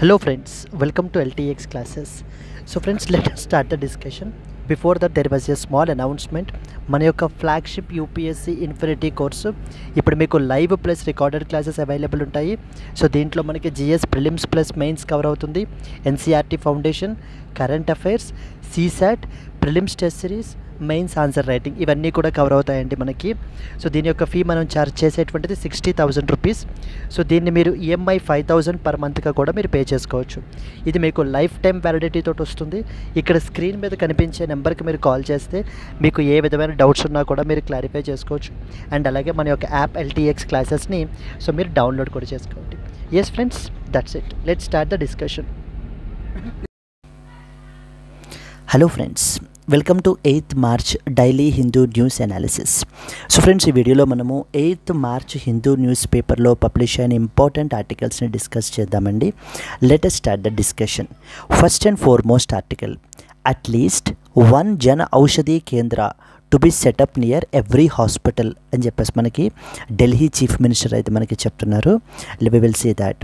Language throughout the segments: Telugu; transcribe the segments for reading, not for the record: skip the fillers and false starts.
Hello friends, welcome to LTX classes. So friends, let us start the discussion. Before that there was a small announcement. మన యొక్క ఫ్లాగ్షిప్ యూపీఎస్సీ ఇన్ఫినిటీ కోర్సు ఇప్పుడు మీకు live plus recorded classes available ఉంటాయి. సో దీంట్లో మనకి GS prelims plus mains cover అవుతుంది, NCERT foundation, current affairs, CSAT, prelims test series, mains answer writing ఇవన్నీ కూడా కవర్ అవుతాయండి మనకి. సో దీని యొక్క ఫీ మనం ఛార్జ్ చేసేటువంటిది 60,000 రూపీస్. సో దీన్ని మీరు ఈఎంఐ 5,000 పర్ మంత్గా కూడా మీరు పే చేసుకోవచ్చు. ఇది మీకు లైఫ్ టైం వ్యాలిడిటీ తోటి వస్తుంది. ఇక్కడ స్క్రీన్ మీద కనిపించే నెంబర్కి మీరు కాల్ చేస్తే మీకు ఏ విధమైన డౌట్స్ ఉన్నా కూడా మీరు క్లారిఫై చేసుకోవచ్చు. అండ్ అలాగే మన యొక్క యాప్ LTX క్లాసెస్ని సో మీరు డౌన్లోడ్ కూడా చేసుకోండి. Yes friends, that's it. Let's start the discussion. Hello friends, welcome to 8th March daily Hindu news analysis. So friends, ఈ వీడియోలో మనము 8th మార్చ్ హిందూ న్యూస్ పేపర్లో పబ్లిష్ అయిన ఇంపార్టెంట్ ఆర్టికల్స్ని డిస్కస్ చేద్దామండి. Let us start the discussion. First and foremost article, అట్లీస్ట్ 1 Jan Aushadhi Kendra to be set up near every hospital అని చెప్పేసి మనకి ఢిల్లీ చీఫ్ మినిస్టర్ అయితే మనకి చెప్తున్నారు. We will see that.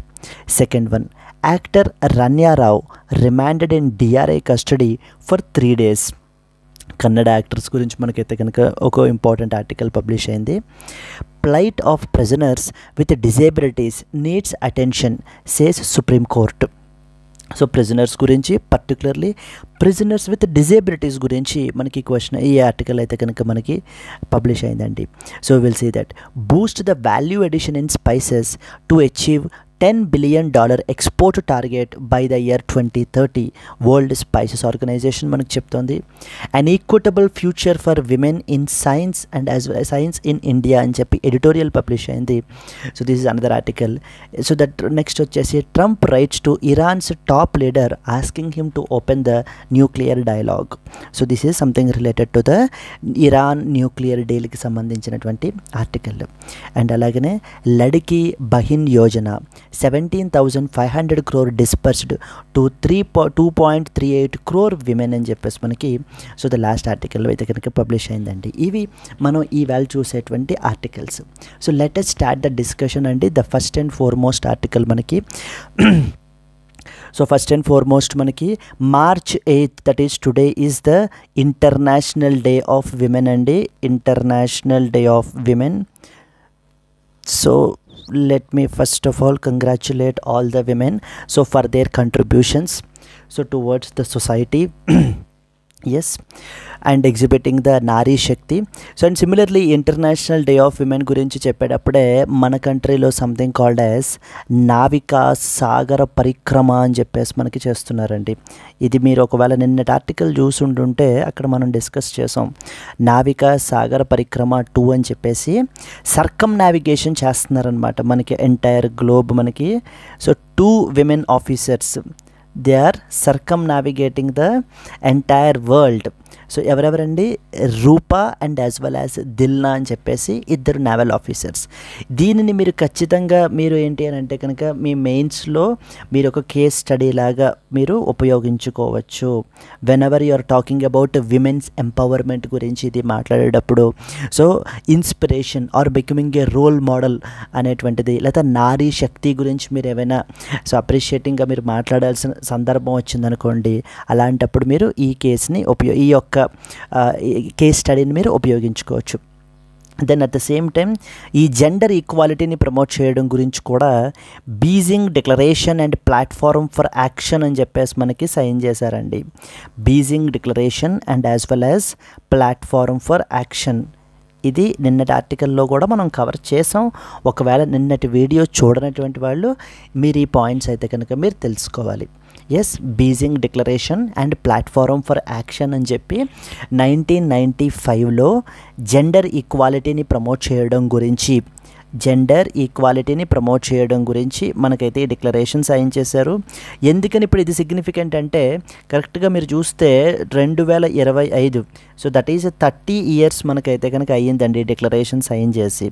Second one, actor Ranya Rao remanded in DRI custody for 3 days. Kannada actors గురించి మనకైతే కనుక ఒక ఇంపార్టెంట్ ఆర్టికల్ పబ్లిష్ అయింది. Plight of prisoners with disabilities needs attention says supreme court. So prisoners గురించి, పర్టికులర్లీ ప్రిజనర్స్ విత్ డిజేబిలిటీస్ గురించి మనకి క్వశ్చన్ ఈ ఆర్టికల్ అయితే కనుక మనకి పబ్లిష్ అయిందండి. So will see that. Boost the value addition in spices to achieve $10 billion export target by the year 2030 world spices organisation మనకు చెప్తోంది. And equitable future for women in science and as science in India అని చెప్పి ఎడిటోరియల్ పబ్లిష్ అయింది. So this is another article. So that next వచ్చేసి, Trump writes to Iran's top leader asking him to open the nuclear dialogue. So this is something related to the Iran nuclear డీల్కి సంబంధించినటువంటి ఆర్టికల్. అండ్ అలాగనే Ladki Bahin Yojana 17,500 crore dispersed to 2.38 crore women అని చెప్పేసి మనకి సో ద లాస్ట్ ఆర్టికల్లో అయితే కనుక పబ్లిష్ అయిందండి. ఇవి మనం ఈవేళ చూసేటువంటి articles. So let us start the discussion అండి. The first and foremost article మనకి సో ఫస్ట్ అండ్ ఫార్మోస్ట్ మనకి March 8th, that is today, is the international day of women అండి. International day of women. So let me first of all congratulate all the women so for their contributions so towards the society. Yes, and exhibiting the Nari Shakti. So and similarly International Day of Women గురించి చెప్పేటప్పుడే మన కంట్రీలో సంథింగ్ కాల్డ్ యాజ్ నావికా సాగర పరిక్రమ అని చెప్పేసి మనకి చేస్తున్నారండి. ఇది మీరు ఒకవేళ నిన్నటి ఆర్టికల్ చూసుంటుంటే అక్కడ మనం డిస్కస్ చేసాం. నావికా సాగర పరిక్రమ 2 అని చెప్పేసి సర్కమ్ నావిగేషన్ చేస్తున్నారనమాట మనకి ఎంటైర్ గ్లోబ్ మనకి. So 2 women officers, they are circumnavigating the entire world. So ఎవరెవరండి, Rupa and as well as Dilna అని చెప్పేసి 2 నేవల్ ఆఫీసర్స్. దీనిని మీరు ఖచ్చితంగా మీరు ఏంటి అని అంటే కనుక మీ మెయిన్స్లో మీరు ఒక కేస్ స్టడీ లాగా మీరు ఉపయోగించుకోవచ్చు. Whenever you are talking about women's empowerment గురించి ఇది మాట్లాడేటప్పుడు. So inspiration or becoming a role model అనేటువంటిది, లేదా నారీ శక్తి గురించి మీరు ఏమైనా సో అప్రిషియేటింగ్గా మీరు మాట్లాడాల్సిన సందర్భం వచ్చిందనుకోండి, అలాంటప్పుడు మీరు ఈ కేసుని ఈ యొక్క కేస్ స్టడీని మీరు ఉపయోగించుకోవచ్చు. Then at the same time ఈ జెండర్ ఈక్వాలిటీని ప్రమోట్ చేయడం గురించి కూడా Beijing declaration and platform for action అని చెప్పేసి మనకి సైన్ చేశారండి. Beijing declaration and as well as platform for action. ఇది నిన్నటి ఆర్టికల్లో కూడా మనం కవర్ చేసాం. ఒకవేళ నిన్నటి వీడియో చూడనటువంటి వాళ్ళు మీరు ఈ పాయింట్స్ అయితే కనుక మీరు తెలుసుకోవాలి. Yes, Beijing declaration and platform for action అని చెప్పి 1995లో జెండర్ ఈక్వాలిటీని ప్రమోట్ చేయడం గురించి మనకైతే ఈ డిక్లరేషన్ సైన్ చేశారు. ఎందుకని ఇప్పుడు ఇది సిగ్నిఫికెంట్ అంటే కరెక్ట్గా మీరు చూస్తే 2025, సో దట్ ఈజ్ 30 years మనకైతే కనుక అయ్యిందండి డిక్లరేషన్ సైన్ చేసి.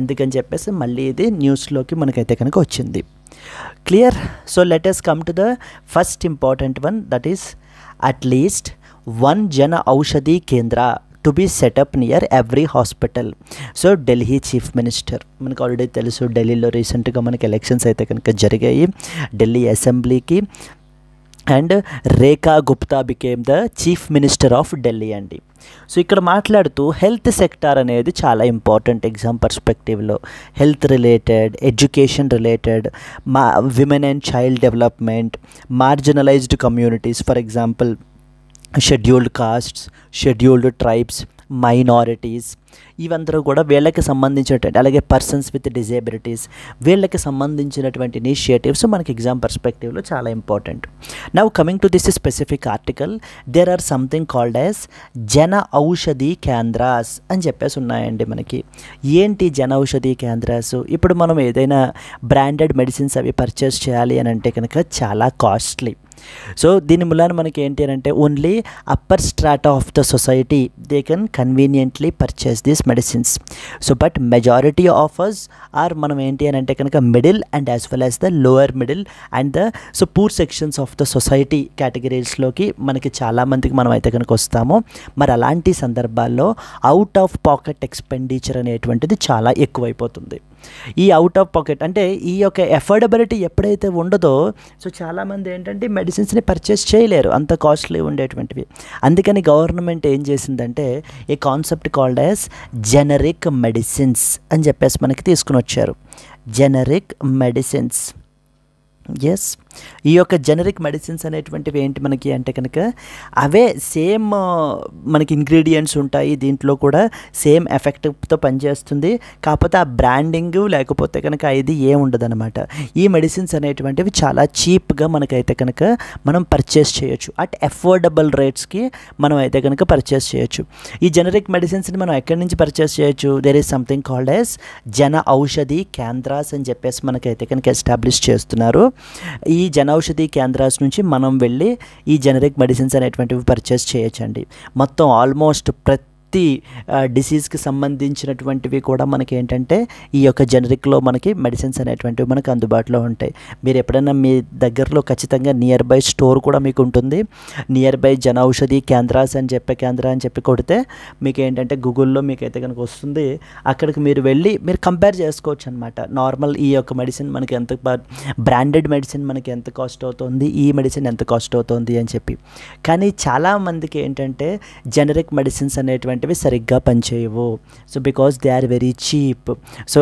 అందుకని చెప్పేసి మళ్ళీ ఇది న్యూస్లోకి మనకైతే కనుక వచ్చింది. Clear? So let us come to the first important one, that is at least 1 Jan Aushadhi Kendra to be set up near every hospital. So Delhi chief minister మనకు ఆల్రెడీ తెలుసు, ఢిల్లీలో రీసెంట్గా మనకి ఎలక్షన్స్ అయితే కనుక జరిగాయి ఢిల్లీ అసెంబ్లీకి. And Rekha Gupta became the chief minister of Delhi అండి. సో ఇక్కడ మాట్లాడుతూ హెల్త్ సెక్టార్ అనేది చాలా ఇంపార్టెంట్ ఎగ్జామ్ పర్స్పెక్టివ్లో. Health related, education related, women and child development, marginalised communities, for example scheduled castes, scheduled tribes, minorities, ఇవందరూ కూడా వీళ్ళకి సంబంధించినటువంటి, అలాగే పర్సన్స్ విత్ డిజేబిలిటీస్, వీళ్ళకి సంబంధించినటువంటి ఇనిషియేటివ్స్ మనకి ఎగ్జామ్ పర్స్పెక్టివ్లో చాలా important. Now coming to this specific article, there are something called as Jan Aushadhi కేంద్రాస్ అని చెప్పేసి ఉన్నాయండి మనకి. ఏంటి జన ఔషధి కేంద్రాస్? ఇప్పుడు మనం ఏదైనా బ్రాండెడ్ మెడిసిన్స్ అవి పర్చేస్ చేయాలి అని అంటే కనుక చాలా కాస్ట్లీ. సో దీని మూలాన మనకి ఏంటి అని అంటే only upper strata of the society they can conveniently purchase these medicines. So but majority of us are మనం ఏంటి అని అంటే కనుక middle and as well as the lower middle and the poor sections of the society కేటగిరీస్లోకి మనకి చాలామందికి మనం అయితే కనుక వస్తాము. మరి అలాంటి సందర్భాల్లో అవుట్ ఆఫ్ పాకెట్ ఎక్స్పెండిచర్ అనేటువంటిది చాలా ఎక్కువైపోతుంది. ఈ అవుట్ ఆఫ్ పాకెట్ అంటే ఈ యొక్క ఎఫోర్డబిలిటీ ఎప్పుడైతే ఉండదో, సో చాలామంది ఏంటంటే మెడిసిన్స్ని పర్చేస్ చేయలేరు, అంత కాస్ట్లీ ఉండేటువంటివి. అందుకని గవర్నమెంట్ ఏం చేసిందంటే ఈ concept called as generic medicines అని చెప్పేసి మనకి తీసుకుని వచ్చారు. Generic medicines. ఎస్, ఈ యొక్క జెనరిక్ మెడిసిన్స్ అనేటువంటివి ఏంటి మనకి అంటే కనుక అవే సేమ్ మనకి ఇంగ్రీడియంట్స్ ఉంటాయి, దీంట్లో కూడా సేమ్ ఎఫెక్ట్తో పనిచేస్తుంది, కాకపోతే ఆ బ్రాండింగ్ లేకపోతే కనుక ఇది ఏముండదు అనమాట. ఈ మెడిసిన్స్ అనేటువంటివి చాలా చీప్గా మనకైతే కనుక మనం పర్చేస్ చేయొచ్చు, అట్ అఫోర్డబుల్ రేట్స్కి మనం అయితే కనుక పర్చేస్ చేయొచ్చు. ఈ జెనరిక్ మెడిసిన్స్ని మనం ఎక్కడి నుంచి పర్చేస్ చేయొచ్చు? There is something called as Jan Aushadhi కేంద్రాస్ అని చెప్పేసి మనకైతే కనుక ఎస్టాబ్లిష్ చేస్తున్నారు. ఈ జనౌషధి కేంద్రాస్ నుంచి మనం వెళ్ళి ఈ జెనరిక్ మెడిసిన్స్ అనేటువంటివి పర్చేస్ చేయొచ్చండి. మొత్తం ఆల్మోస్ట్ ప్రతి డిసీజ్కి సంబంధించినటువంటివి కూడా మనకి ఏంటంటే ఈ యొక్క జెనరిక్లో మనకి మెడిసిన్స్ అనేటువంటివి మనకు అందుబాటులో ఉంటాయి. మీరు ఎప్పుడైనా మీ దగ్గరలో ఖచ్చితంగా నియర్ బై స్టోర్ కూడా మీకు ఉంటుంది. నియర్ బై జనౌషధి కేంద్రాస్ అని చెప్పి కొడితే మీకు ఏంటంటే గూగుల్లో మీకు అయితే కనుక వస్తుంది. అక్కడికి మీరు వెళ్ళి మీరు కంపేర్ చేసుకోవచ్చు అనమాట. నార్మల్ ఈ యొక్క మెడిసిన్ మనకి ఎంత, బ్రాండెడ్ మెడిసిన్ మనకి ఎంత కాస్ట్ అవుతుంది, ఈ మెడిసిన్ ఎంత కాస్ట్ అవుతుంది అని చెప్పి. కానీ చాలామందికి ఏంటంటే జెనరిక్ మెడిసిన్స్ అనేటువంటి సరిగ్గా పనిచేయవు. So because they are very cheap. So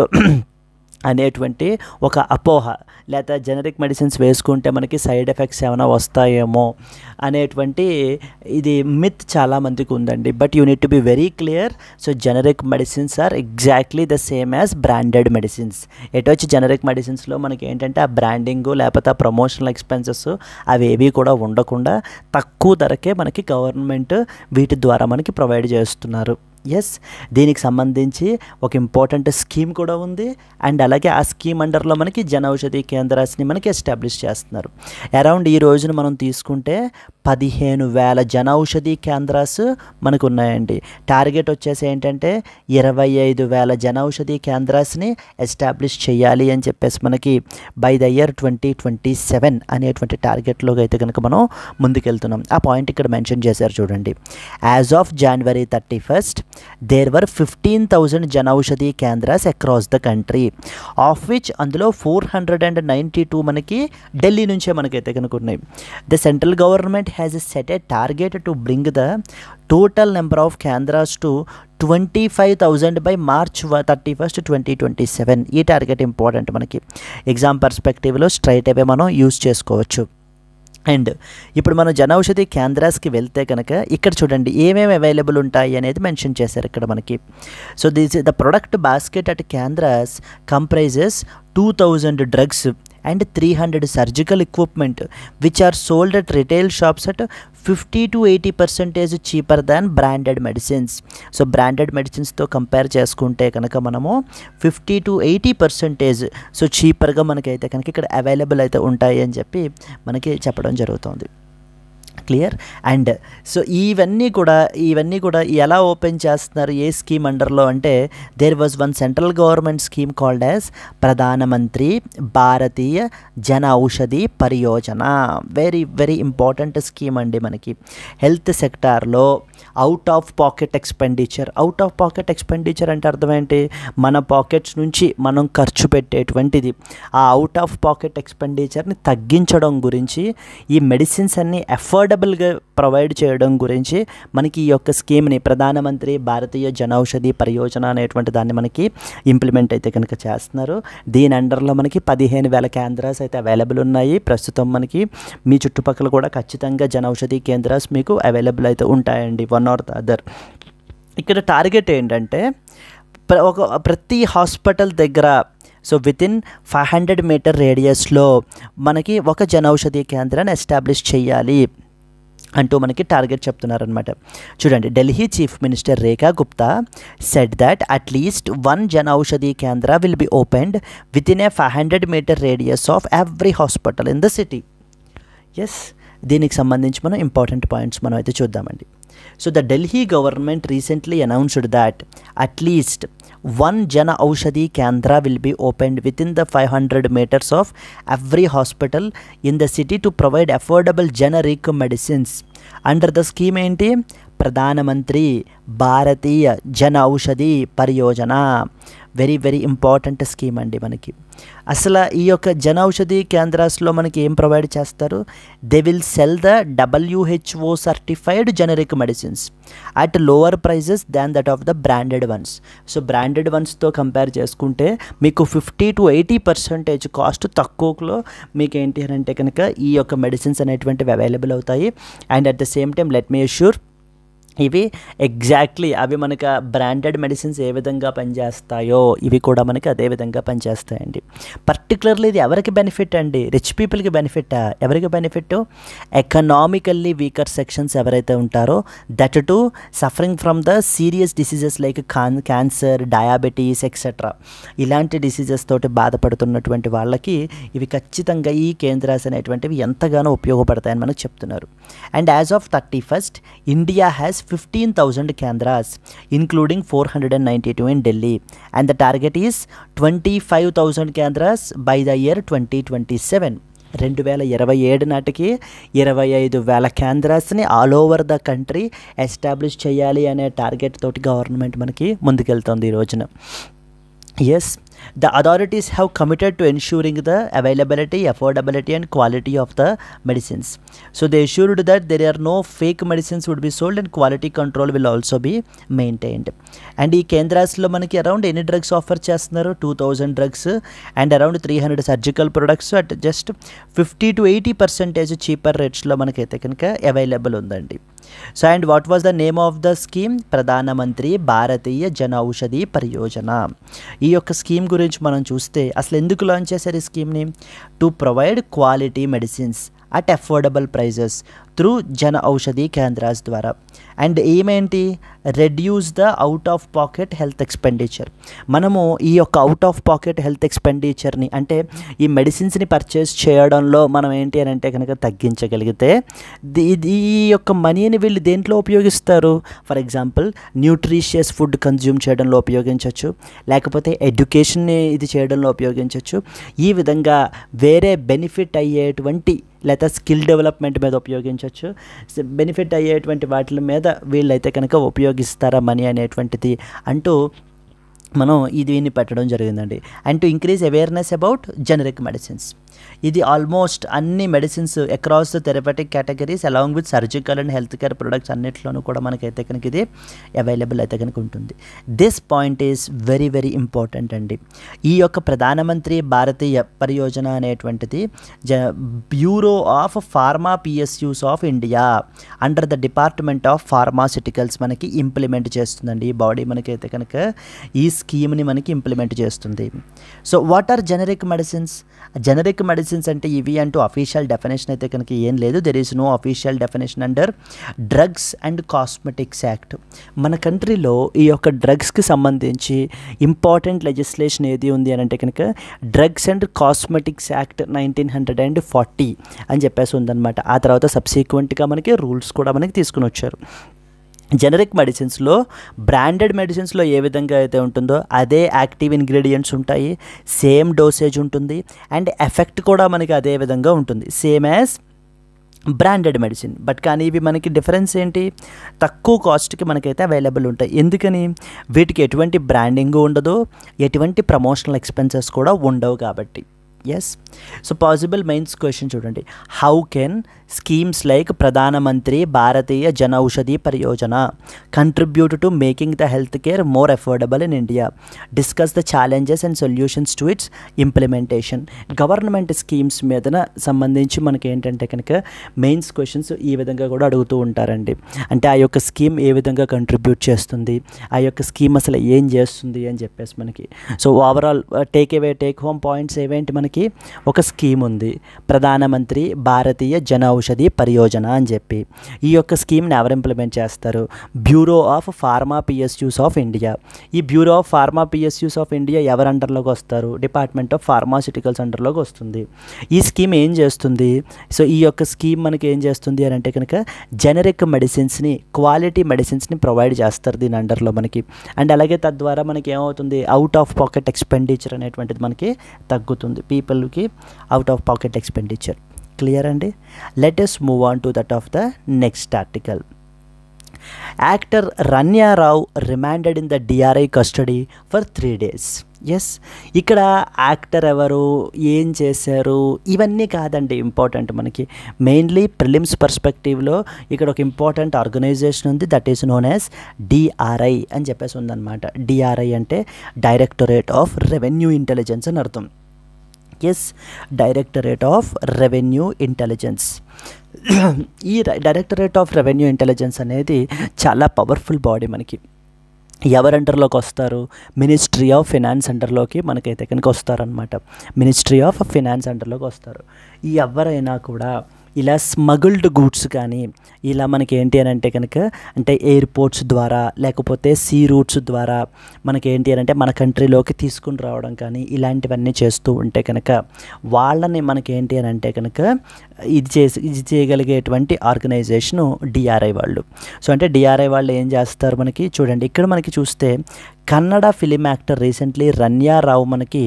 అనేటువంటి ఒక అపోహ, లేదా జెనరిక్ మెడిసిన్స్ వేసుకుంటే మనకి సైడ్ ఎఫెక్ట్స్ ఏమైనా వస్తాయేమో అనేటువంటి ఇది మిత్ చాలామందికి ఉందండి. But you need to be very clear. So generic medicines are exactly the same as branded medicines. వచ్చి జెనరిక్ మెడిసిన్స్లో మనకి ఏంటంటే ఆ బ్రాండింగ్ లేకపోతే ఆ ప్రమోషనల్ ఎక్స్పెన్సెస్ అవి ఏవి కూడా ఉండకుండా తక్కువ ధరకే మనకి గవర్నమెంట్ వీటి ద్వారా మనకి ప్రొవైడ్ చేస్తున్నారు. ఎస్, దీనికి సంబంధించి ఒక ఇంపార్టెంట్ స్కీమ్ కూడా ఉంది. అండ్ అలాగే ఆ స్కీమ్ అండర్లో మనకి జనౌషధి కేంద్రాన్ని మనకి ఎస్టాబ్లిష్ చేస్తున్నారు. అరౌండ్ ఈ రోజున మనం తీసుకుంటే 15,000 జనౌషధి కేంద్రాస్ మనకు ఉన్నాయండి. టార్గెట్ వచ్చేసి ఏంటంటే 25,000 జనౌషధి కేంద్రాస్ని ఎస్టాబ్లిష్ చేయాలి అని చెప్పేసి మనకి బై ద ఇయర్ 2027 అనేటువంటి టార్గెట్లోకి అయితే కనుక మనం ముందుకెళ్తున్నాం. ఆ పాయింట్ ఇక్కడ మెన్షన్ చేశారు చూడండి. As of January 31st there were 15,000 Jan Aushadhi కేంద్రాస్ across the country, of which అందులో 492 మనకి ఢిల్లీ నుంచే మనకైతే కనుక ఉన్నాయి. The central government has set A target to bring the total number of కేంద్రాస్ to 25,000 by March 31st, 2027. ఈ టార్గెట్ ఇంపార్టెంట్ మనకి ఎగ్జామ్ పర్స్పెక్టివ్లో స్ట్రైట్ అవే మనం యూజ్ చేసుకోవచ్చు. అండ్ ఇప్పుడు మనం జనౌషధి కేంద్రాస్కి వెళ్తే కనుక ఇక్కడ చూడండి ఏమేమి అవైలబుల్ ఉంటాయి అనేది మెన్షన్ చేశారు ఇక్కడ మనకి. So the product basket at కేంద్రాస్ comprises 2,000 drugs and 300 surgical equipment which are sold at retail shops at 50 to 80% cheaper than branded medicines. So branded మెడిసిన్స్తో కంపేర్ చేసుకుంటే కనుక మనము 50 to 80% సో చీపర్గా మనకైతే కనుక ఇక్కడ అవైలబుల్ అయితే ఉంటాయి అని చెప్పి మనకి చెప్పడం జరుగుతుంది. క్లియర్. అండ్ సో ఇవన్నీ కూడా ఎలా ఓపెన్ చేస్తున్నారు ఏ స్కీమ్ అండర్లో అంటే there was one central government scheme called as Pradhan Mantri Bharatiya Jan Aushadhi Pariyojana. Very very important scheme అండి. మనకి హెల్త్ సెక్టార్లో అవుట్ ఆఫ్ పాకెట్ ఎక్స్పెండిచర్ అంటే అర్థం ఏంటి? మన పాకెట్స్ నుంచి మనం ఖర్చు పెట్టేటువంటిది. ఆ అవుట్ ఆఫ్ పాకెట్ ఎక్స్పెండిచర్ని తగ్గించడం గురించి, ఈ మెడిసిన్స్ అన్ని అఫోర్డబుల్గా ప్రొవైడ్ చేయడం గురించి మనకి ఈ యొక్క స్కీమ్ని ప్రధానమంత్రి భారతీయ జనౌషధి పరియోజన అనేటువంటి దాన్ని మనకి ఇంప్లిమెంట్ అయితే కనుక చేస్తున్నారు. దీని అండర్లో మనకి 15,000 కేంద్రాస్ అయితే అవైలబుల్ ఉన్నాయి ప్రస్తుతం. మనకి మీ చుట్టుపక్కల కూడా ఖచ్చితంగా జనౌషధి కేంద్రాస్ మీకు అవైలబుల్ అయితే ఉంటాయండి, వన్ ఆర్ ద అదర్. ఇక్కడ టార్గెట్ ఏంటంటే ప్రతి హాస్పిటల్ దగ్గర సో వితిన్ 500 మీటర్ రేడియస్లో మనకి ఒక జనౌషధి కేంద్రాన్ని ఎస్టాబ్లిష్ చేయాలి అంటూ మనకి టార్గెట్ చెప్తున్నారనమాట. చూడండి, Delhi chief minister Rekha Gupta said that at least 1 Janaushadhi Kendra will be opened within a 500 metre radius of every hospital in the city. Yes, దీనికి సంబంధించి మనం ఇంపార్టెంట్ పాయింట్స్ మనం అయితే చూద్దామండి. So the Delhi government recently announced that at least 1 Jan Aushadhi Kendra will be opened within the 500 metres of every hospital in the city to provide affordable generic medicines under the scheme ఏంటి? ప్రధానమంత్రి Bharatiya Jan Aushadhi Pariyojana. Very very important scheme అండి మనకి. అసలు ఈ యొక్క జన ఔషధి కేంద్రాస్లో మనకి ఏం ప్రొవైడ్ చేస్తారు? They will sell the WHO certified generic medicines at lower prices than that of the branded ones. So branded వన్స్తో కంపేర్ చేసుకుంటే మీకు 50 to 80% కాస్ట్ తక్కువలో మీకు ఏంటి అని అంటే కనుక ఈ యొక్క మెడిసిన్స్ అనేటువంటివి అవైలబుల్ అవుతాయి. And at the same time let me assure, ఇవి ఎగ్జాక్ట్లీ అవి మనకు బ్రాండెడ్ మెడిసిన్స్ ఏ విధంగా పనిచేస్తాయో ఇవి కూడా మనకి అదే విధంగా పనిచేస్తాయండి. పర్టికులర్లీ ఇది ఎవరికి బెనిఫిట్ అండి? రిచ్ పీపుల్కి బెనిఫిటా? ఎవరికి బెనిఫిట్? ఎకనామికల్లీ వీకర్ సెక్షన్స్ ఎవరైతే ఉంటారో, that to suffering from the serious diseases like cancer, diabetes etcetera, ఇలాంటి డిసీజెస్ తోటి బాధపడుతున్నటువంటి వాళ్ళకి ఇవి ఖచ్చితంగా ఈ కేంద్రాస్ అనేటువంటివి ఎంతగానో ఉపయోగపడతాయని మనకు చెప్తున్నారు. And as of 31st India has 15,000 Kendras including 492 in Delhi, and the target is 25,000 Kendras by the year 2027. 2027 నాటికి 25,000 కేంద్రాస్ని all over the country establish చేయాలి అనే టార్గెట్ తోటి గవర్నమెంట్ మనకి ముందుకెళ్తుంది ఈ రోజున. Yes, the authorities have committed to ensuring the availability, affordability and quality of the medicines. So they assured that there are no fake medicines would be sold and quality control will also be maintained. And ఈ కేంద్రాస్లో మనకి అరౌండ్ ఎన్ని డ్రగ్స్ ఆఫర్ చేస్తున్నారు? 2,000 drugs and around 300 surgical products at just 50 to 80% cheaper రేట్స్లో మనకైతే కనుక అవైలబుల్ ఉందండి. So and what was the name of the scheme? Pradhan Mantri Bharatiya Jan Aushadhi పరియోజన. ఈ యొక్క స్కీమ్ గురించి మనం చూస్తే అసలు ఎందుకు లాంచ్ చేశారు ఈ స్కీమ్ని? To provide quality medicines at affordable prices through Jan Aushadhi Kendras ద్వారా. అండ్ ఏమేంటి? Reduce the out of pocket health expenditure. మనము ఈ యొక్క అవుట్ ఆఫ్ పాకెట్ హెల్త్ ఎక్స్పెండిచర్ని అంటే ఈ మెడిసిన్స్ని పర్చేస్ చేయడంలో మనం ఏంటి అని అంటే కనుక తగ్గించగలిగితే ఈ యొక్క మనీని వీళ్ళు దేంట్లో ఉపయోగిస్తారు? For example nutritious food consume చేయడంలో ఉపయోగించవచ్చు, లేకపోతే ఎడ్యుకేషన్ని ఇది చేయడంలో ఉపయోగించవచ్చు. ఈ విధంగా వేరే బెనిఫిట్ అయ్యేటువంటి లేదా స్కిల్ డెవలప్మెంట్ మీద ఉపయోగించవచ్చు. బెనిఫిట్ అయ్యేటువంటి వాటి మీద వీళ్ళైతే కనుక ఉపయోగిస్తారా మనీ అనేటువంటిది అంటూ మనం దీన్ని పెట్టడం జరిగిందండి. And to increase awareness about generic medicines. ఇది ఆల్మోస్ట్ అన్ని medicines across the therapeutic categories along with surgical and health care products అన్నిట్లోనూ కూడా మనకైతే కనుక ఇది అవైలబుల్ అయితే కనుక ఉంటుంది. This point is very very important అండి. ఈ యొక్క ప్రధానమంత్రి భారతీయ పరియోజన అనేటువంటిది bureau of pharma PSUs of India under the department of pharmaceuticals మనకి ఇంప్లిమెంట్ చేస్తుందండి. ఈ బాడీ మనకైతే కనుక ఈ స్కీమ్ని మనకి ఇంప్లిమెంట్ చేస్తుంది. So what are generic medicines? Generic medicines medicines అంటే ఇవి అంటూ అఫీషియల్ డెఫినేషన్ అయితే కనుక ఏం లేదు. There is no official definition under drugs and cosmetics act. మన కంట్రీలో ఈ యొక్క డ్రగ్స్కి సంబంధించి ఇంపార్టెంట్ లెజిస్లేషన్ ఏది ఉంది అని అంటే కనుక డ్రగ్స్ అండ్ కాస్మెటిక్స్ యాక్ట్ 1940 అని చెప్పేసి ఉందన్నమాట. ఆ తర్వాత సబ్సిక్వెంట్గా మనకి రూల్స్ కూడా మనకి తీసుకుని వచ్చారు. జెనరిక్ మెడిసిన్స్లో బ్రాండెడ్ మెడిసిన్స్లో ఏ విధంగా అయితే ఉంటుందో అదే యాక్టివ్ ఇంగ్రీడియంట్స్ ఉంటాయి, సేమ్ డోసేజ్ ఉంటుంది, అండ్ ఎఫెక్ట్ కూడా మనకి అదే విధంగా ఉంటుంది, same as branded medicine. But కానీ ఇవి మనకి డిఫరెన్స్ ఏంటి, తక్కువ కాస్ట్కి మనకైతే అవైలబుల్ ఉంటాయి. ఎందుకని, వీటికి ఎటువంటి బ్రాండింగ్ ఉండదు, ఎటువంటి ప్రమోషనల్ ఎక్స్పెన్సెస్ కూడా ఉండవు కాబట్టి. Yes. So possible mains question చూడండి. How can schemes like Pradhan Mantri Bharatiya Jan Aushadhi Pariyojana contribute to making the health care more affordable in India? Discuss the challenges and solutions to its implementation. Government schemes మీద సంబంధించి మనకి ఏంటంటే కనుక మెయిన్స్ క్వశ్చన్స్ ఈ విధంగా కూడా అడుగుతూ ఉంటారండి. అంటే ఆ యొక్క స్కీమ్ ఏ విధంగా కంట్రిబ్యూట్ చేస్తుంది, ఆ యొక్క స్కీమ్ అసలు ఏం చేస్తుంది అని చెప్పేసి మనకి. So overall take home points ఏవేంటి, మనకి ఒక స్కీమ్ ఉంది, ప్రధానమంత్రి భారతీయ జన ఔషధి పరియోజన అని చెప్పి. ఈ యొక్క స్కీమ్ని ఎవరు ఇంప్లిమెంట్ చేస్తారు? Bureau of pharma PSUs of India. ఈ bureau of pharma PSUs of India ఎవరి అండర్లోకి వస్తారు? డిపార్ట్మెంట్ ఆఫ్ ఫార్మాస్యూటికల్స్ అండర్లోకి వస్తుంది. ఈ స్కీమ్ ఏం చేస్తుంది? సో ఈ యొక్క స్కీమ్ మనకి ఏం చేస్తుంది అని అంటే కనుక జెనరిక్ మెడిసిన్స్ని, క్వాలిటీ మెడిసిన్స్ని ప్రొవైడ్ చేస్తారు దీని అండర్లో మనకి. అండ్ అలాగే తద్వారా మనకి ఏమవుతుంది, అవుట్ ఆఫ్ పాకెట్ ఎక్స్పెండిచర్ అనేటువంటిది మనకి తగ్గుతుంది, పీపుల్కి out of pocket expenditure. Clear అండి? Let us move on to that of the next article. Actor Ranya Rao remanded in the DRI custody for 3 days. Yes, ఇక్కడ యాక్టర్ ఎవరు, ఏం చేశారు, ఇవన్నీ కాదండి ఇంపార్టెంట్ మనకి. మెయిన్లీ ప్రిలిమ్స్ పర్స్పెక్టివ్లో ఇక్కడ ఒక ఇంపార్టెంట్ ఆర్గనైజేషన్ ఉంది, that is known as DRI అని చెప్పేసి ఉందన్నమాట. డిఆర్ఐ అంటే డైరెక్టరేట్ ఆఫ్ రెవెన్యూ ఇంటెలిజెన్స్ అని అర్థం. Yes, directorate of revenue intelligence. ఈ డైరెక్టరేట్ ఆఫ్ రెవెన్యూ ఇంటెలిజెన్స్ అనేది చాలా పవర్ఫుల్ బాడీ మనకి. ఎవరి అండర్లోకి వస్తారు? మినిస్ట్రీ ఆఫ్ ఫినాన్స్ అండర్లోకి మనకైతే కనుక వస్తారనమాట. మినిస్ట్రీ ఆఫ్ ఫినాన్స్ అండర్లోకి వస్తారు. ఈ ఎవరైనా కూడా ఇలా స్మగుల్డ్ గూడ్స్ కానీ ఇలా మనకి ఏంటి అని అంటే కనుక అంటే ఎయిర్పోర్ట్స్ ద్వారా లేకపోతే సీ రూట్స్ ద్వారా మనకి ఏంటి అని అంటే మన కంట్రీలోకి తీసుకుని రావడం కానీ ఇలాంటివన్నీ చేస్తూ ఉంటే కనుక వాళ్ళని మనకి ఏంటి అని అంటే కనుక ఇది చేయగలిగేటువంటి ఆర్గనైజేషను డిఆర్ఐ వాళ్ళు. సో అంటే డిఆర్ఐ వాళ్ళు ఏం చేస్తారు మనకి చూడండి, ఇక్కడ మనకి చూస్తే Kannada film actor recently Ranya Rao మనకి,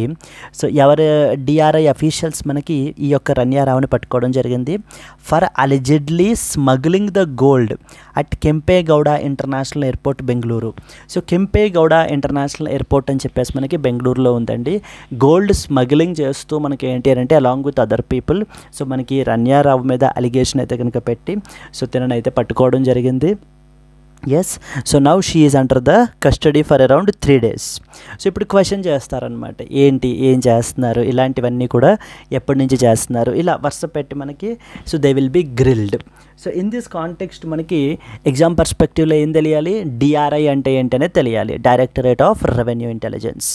సో ఎవరు డిఆర్ఐ అఫీషియల్స్ మనకి ఈ యొక్క రన్యారావుని పట్టుకోవడం జరిగింది for అలిజెడ్లీ smuggling the gold at Kempegowda international airport Bengaluru. So Kempegowda international airport అని చెప్పేసి మనకి బెంగళూరులో ఉందండి. గోల్డ్ స్మగ్లింగ్ చేస్తూ మనకి ఏంటి అంటే along with other people so మనకి రన్యారావు మీద అలిగేషన్ అయితే కనుక పెట్టి సో తిననైతే పట్టుకోవడం జరిగింది. Yes, so now she is under the custody for around 3 days. So ఇప్పుడు క్వశ్చన్ చేస్తారనమాట, ఏంటి ఏం చేస్తున్నారు, ఇలాంటివన్నీ కూడా ఎప్పటి నుంచి చేస్తున్నారు, ఇలా వరుస పెట్టి మనకి so they will be grilled. So in this context మనకి ఎగ్జామ్ పర్స్పెక్టివ్లో ఏం తెలియాలి, డిఆర్ఐ అంటే ఏంటనే తెలియాలి, directorate of revenue intelligence.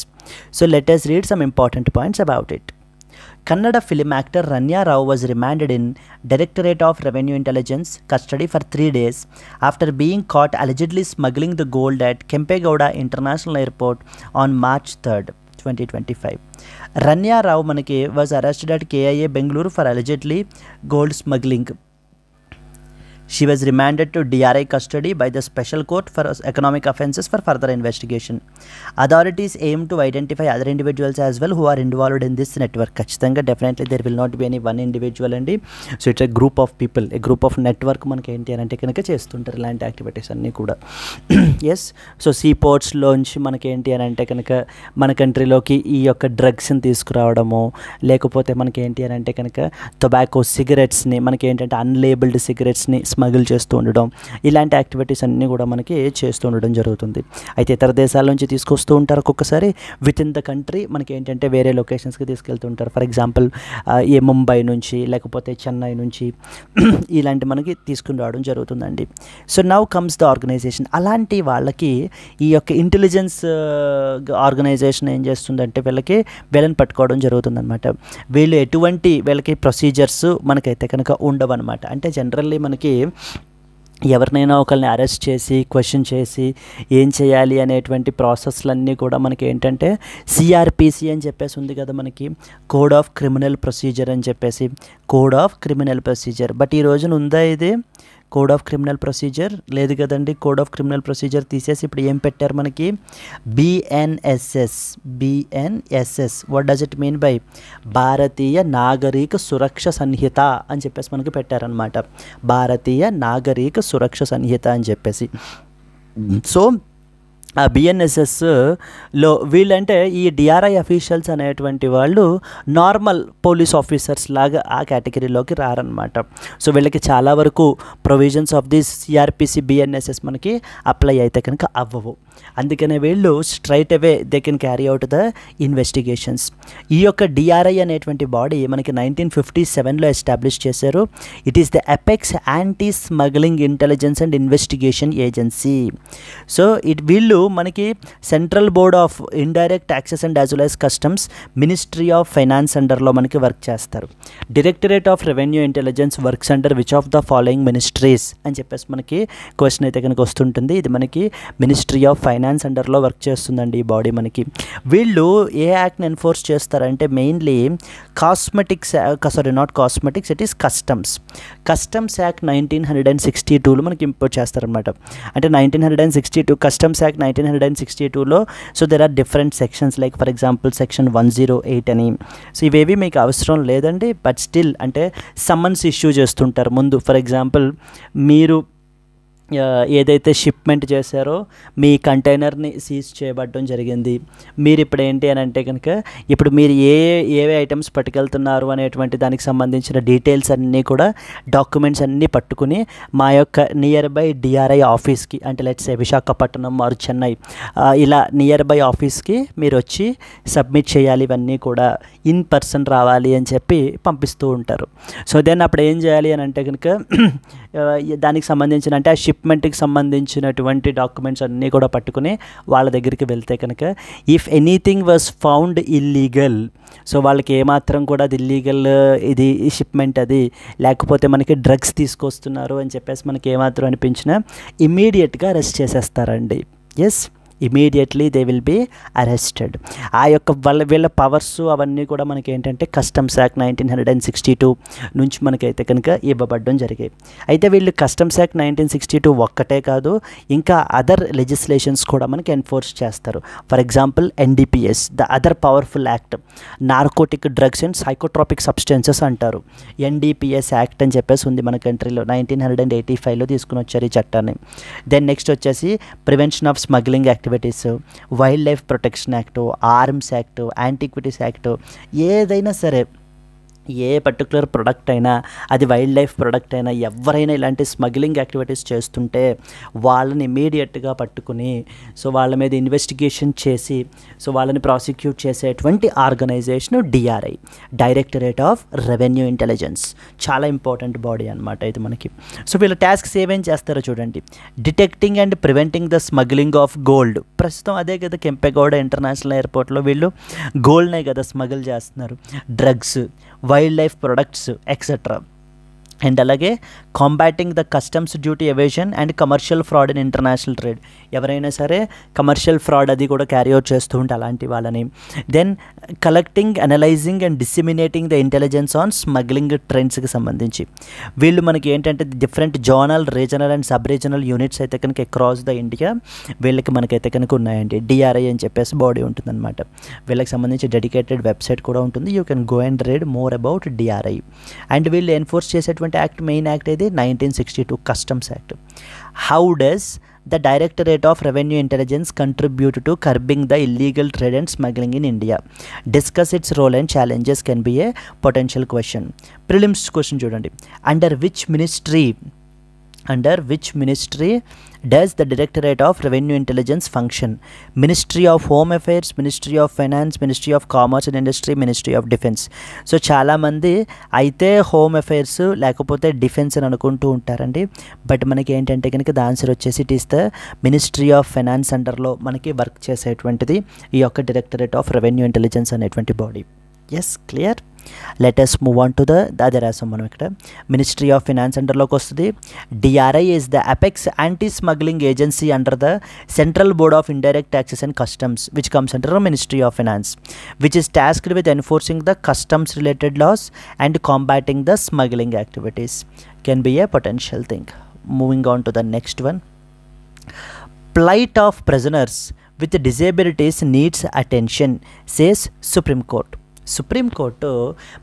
So let us read some important points about it. Kannada film actor Ranya Rao was remanded in Directorate of Revenue Intelligence custody for 3 days after being caught allegedly smuggling the gold at Kempegowda International Airport on March 3rd, 2025. Ranya Rao manaki was arrested at KIA Bengaluru for allegedly gold smuggling. She was remanded to DRI custody by the Special Court for Economic Offences for further investigation. Authorities aim to identify other individuals as well who are involved in this network. Khachitanga definitely there will not be any one individual andi. So it's a group of people, a group of network manaki enti ante kanaka chestuntaru ilanti activities anni kuda. Yes, so seaports launch manaki enti ante kanaka mana country loki ee yokka drugs ni తీసుకురావడము లేకపోతే మనకి ఏంటి అని అంటే కనుక టొబాకో సిగరెట్స్ని మనకి ఏంటంటే అన్లేబుల్డ్ సిగరెట్స్ని స్మగిల్ చేస్తూ ఉండడం, ఇలాంటి యాక్టివిటీస్ అన్నీ కూడా మనకి చేస్తూ ఉండడం జరుగుతుంది. అయితే ఇతర దేశాల నుంచి తీసుకొస్తూ ఉంటారు, ఒక్కొక్కసారి విత్ ఇన్ ద కంట్రీ మనకి ఏంటంటే వేరే లొకేషన్స్కి తీసుకెళ్తూ ఉంటారు. ఫర్ ఎగ్జాంపుల్ ఏ ముంబై నుంచి లేకపోతే చెన్నై నుంచి ఇలాంటి మనకి తీసుకుని రావడం జరుగుతుందండి. So now comes the organization. అలాంటి వాళ్ళకి ఈ యొక్క ఇంటెలిజెన్స్ ఆర్గనైజేషన్ ఏం చేస్తుందంటే వీళ్ళని పట్టుకోవడం జరుగుతుందన్నమాట. వీళ్ళు ఎటువంటి వీళ్ళకి ప్రొసీజర్స్ మనకైతే కనుక ఉండవన్నమాట. అంటే జనరల్లీ మనకి ఎవరినైనా ఒకరిని అరెస్ట్ చేసి క్వశ్చన్ చేసి ఏం చేయాలి అనేటువంటి ప్రాసెస్లన్నీ కూడా మనకి ఏంటంటే సిఆర్పిసి అని చెప్పేసి ఉంది కదా, మనకి కోడ్ ఆఫ్ క్రిమినల్ ప్రొసీజర్ అని చెప్పేసి, code of criminal procedure. But ఈ రోజున ఉందా ఇది కోడ్ ఆఫ్ క్రిమినల్ ప్రొసీజర్? లేదు కదండి. కోడ్ ఆఫ్ క్రిమినల్ ప్రొసీజర్ తీసేసి ఇప్పుడు ఏం పెట్టారు మనకి BNSS. What does it mean by Bharatiya Nagarik Suraksha సంహిత అని చెప్పేసి మనకి పెట్టారనమాట. భారతీయ నాగరిక సురక్ష సంహిత అని చెప్పేసి. సో ఆ బిఎన్ఎస్ఎస్లో వీళ్ళంటే ఈ డిఆర్ఐ అఫీషియల్స్ అనేటువంటి వాళ్ళు నార్మల్ పోలీస్ ఆఫీసర్స్ లాగా ఆ కేటగిరీలోకి రారనమాట. సో వీళ్ళకి చాలా వరకు provisions of this CrPC BNSS మనకి అప్లై అయితే కనుక అవ్వవు. అందుకనే వీళ్ళు స్ట్రైట్ అవే they can carry out the investigations. ఈ యొక్క డిఆర్ఐ అనేటువంటి బాడీ మనకి 1957లో ఎస్టాబ్లిష్ చేశారు. It is the apex anti smuggling intelligence and investigation agency. So వీళ్ళు మనకి central board of indirect taxes and as well as customs, ministry of finance అండర్లో మనకి వర్క్ చేస్తారు. Directorate of revenue intelligence works under which of the following ministries అని చెప్పేసి మనకి క్వశ్చన్ అయితే కనుక వస్తుంటుంది. ఇది మనకి మినిస్ట్రీ ఆఫ్ ఫైనాన్స్ అండర్లో వర్క్ చేస్తుందండి ఈ బాడీ మనకి. వీళ్ళు ఏ యాక్ట్ని ఎన్ఫోర్స్ చేస్తారంటే mainly it is customs act 1962లో మనకి ఇంపోర్ట్ చేస్తారనమాట. అంటే 1962 కస్టమ్స్ యాక్ట్ 1962లో so there are different sections like for example section 108 అని. సో ఇవేవి మీకు అవసరం లేదండి, బట్ స్టిల్ అంటే సమ్మన్స్ ఇష్యూ చేస్తుంటారు ముందు. ఫర్ ఎగ్జాంపుల్ మీరు ఏదైతే షిప్మెంట్ చేశారో మీ కంటైనర్ని సీజ్ చేయబడడం జరిగింది. మీరు ఇప్పుడు ఏంటి అని అంటే కనుక ఇప్పుడు మీరు ఏవే ఐటమ్స్ పట్టుకెళ్తున్నారు అనేటువంటి దానికి సంబంధించిన డీటెయిల్స్ అన్నీ కూడా డాక్యుమెంట్స్ అన్నీ పట్టుకుని మా యొక్క నియర్ బై డిఆర్ఐ ఆఫీస్కి, అంటే let's say Visakhapatnam or Chennai ఇలా నియర్ బై ఆఫీస్కి మీరు వచ్చి సబ్మిట్ చేయాలి. ఇవన్నీ కూడా ఇన్ పర్సన్ రావాలి అని చెప్పి పంపిస్తూ ఉంటారు. సో దెన్ అప్పుడు ఏం చేయాలి అని అంటే కనుక దానికి సంబంధించిన అంటే ఆ షిప్మెంట్కి సంబంధించినటువంటి డాక్యుమెంట్స్ అన్నీ కూడా పట్టుకుని వాళ్ళ దగ్గరికి వెళ్తే కనుక if anything was found illegal, so వాళ్ళకి ఏమాత్రం కూడా అది ఇల్లీగల్ ఇది షిప్మెంట్ అది లేకపోతే మనకి డ్రగ్స్ తీసుకొస్తున్నారు అని చెప్పేసి మనకి ఏమాత్రం అనిపించినా ఇమ్మీడియట్గా అరెస్ట్ చేసేస్తారండి. Yes, immediately they will be arrested. ఆ యొక్క వీళ్ళ పవర్స్ అవన్నీ కూడా మనకి ఏంటంటే కస్టమ్స్ యాక్ట్ 1962 నుంచి మనకైతే కనుక ఇవ్వబడడం జరిగాయి. అయితే వీళ్ళు కస్టమ్స్ యాక్ట్ 1962 ఒక్కటే కాదు, ఇంకా అదర్ లెజిస్లేషన్స్ కూడా మనకి ఎన్ఫోర్స్ చేస్తారు. For example NDPS, the other powerful act, narcotic drugs and psychotropic substances అంటారు. ఎన్డిపిఎస్ యాక్ట్ అని చెప్పేసి ఉంది మన కంట్రీలో, 1985లో తీసుకుని వచ్చారు ఈ చట్టాన్ని. దెన్ నెక్స్ట్ వచ్చేసి prevention of smuggling activities, wild life protection act, arms act, antiquities act, ఏదైనా సరే ఏ పర్టికులర్ ప్రొడక్ట్ అయినా అది వైల్డ్ లైఫ్ ప్రొడక్ట్ అయినా ఎవరైనా ఇలాంటి స్మగ్లింగ్ యాక్టివిటీస్ చేస్తుంటే వాళ్ళని ఇమీడియట్గా పట్టుకుని సో వాళ్ళ మీద ఇన్వెస్టిగేషన్ చేసి సో వాళ్ళని ప్రాసిక్యూట్ చేసేటువంటి organisation DRI, directorate of revenue intelligence. చాలా ఇంపార్టెంట్ బాడీ అనమాట ఇది మనకి. సో వీళ్ళ టాస్క్స్ ఏమేం చేస్తారో చూడండి. Detecting and preventing the smuggling of gold. ప్రస్తుతం అదే కదా కెంపెగౌడ ఇంటర్నేషనల్ ఎయిర్పోర్ట్లో వీళ్ళు గోల్డ్నే కదా స్మగిల్ చేస్తున్నారు. Drugs, wild life products etcetera. And అలాగే combating the customs duty evasion and commercial fraud in international trade. ఎవరైనా సరే కమర్షియల్ ఫ్రాడ్ అది కూడా క్యారీ అవుట్ చేస్తూ ఉంటే అలాంటి వాళ్ళని. Then collecting, analysing and disseminating the intelligence on smuggling ట్రెండ్స్కి సంబంధించి వీళ్ళు మనకి ఏంటంటే different zonal, regional and sub regional units అయితే కనుక అక్రాస్ ద ఇండియా వీళ్ళకి మనకైతే కనుక ఉన్నాయండి. డిఆర్ఐ అని చెప్పేసి బాడీ ఉంటుందన్నమాట. వీళ్ళకి సంబంధించి డెడికేటెడ్ వెబ్సైట్ కూడా ఉంటుంది. You can go and read more about DRI. And వీళ్ళు ఎన్ఫోర్స్ చేసేటువంటి యాక్ట్, మెయిన్ యాక్ట్ ఇది 1962 customs act. How does the directorate of revenue intelligence contribute to curbing the illegal trade and smuggling in India? Discuss its role and challenges can be a potential question. Prelims question చూడండి. Under which ministry under which ministry does the Directorate of Revenue Intelligence function? Ministry of Home Affairs, Ministry of Finance, Ministry of Commerce and Industry, Ministry of Defense. So చాలామంది అయితే హోమ్ అఫైర్స్ లేకపోతే డిఫెన్స్ అని అనుకుంటూ ఉంటారండి. బట్ మనకి ఏంటంటే కనుక ద ఆన్సర్ వచ్చేసి it is the ministry of finance అండర్లో మనకి వర్క్ చేసేటువంటిది ఈ యొక్క డైరెక్టరేట్ ఆఫ్ రెవెన్యూ ఇంటెలిజెన్స్ అనేటువంటి body. Yes, clear. Let us move on to అదే రాసాం మనం ఇక్కడ. మినిస్ట్రీ ఆఫ్ ఫినాన్స్ అండర్లోకి వస్తుంది. DRI is the apex anti smuggling agency under the central board of indirect taxes and customs which comes under ministry of finance, which is tasked with enforcing the customs related laws and combating the smuggling activities. Can be a potential thing. Moving on to the next one. plight of prisoners with disabilities needs attention, says Supreme Court. Supreme court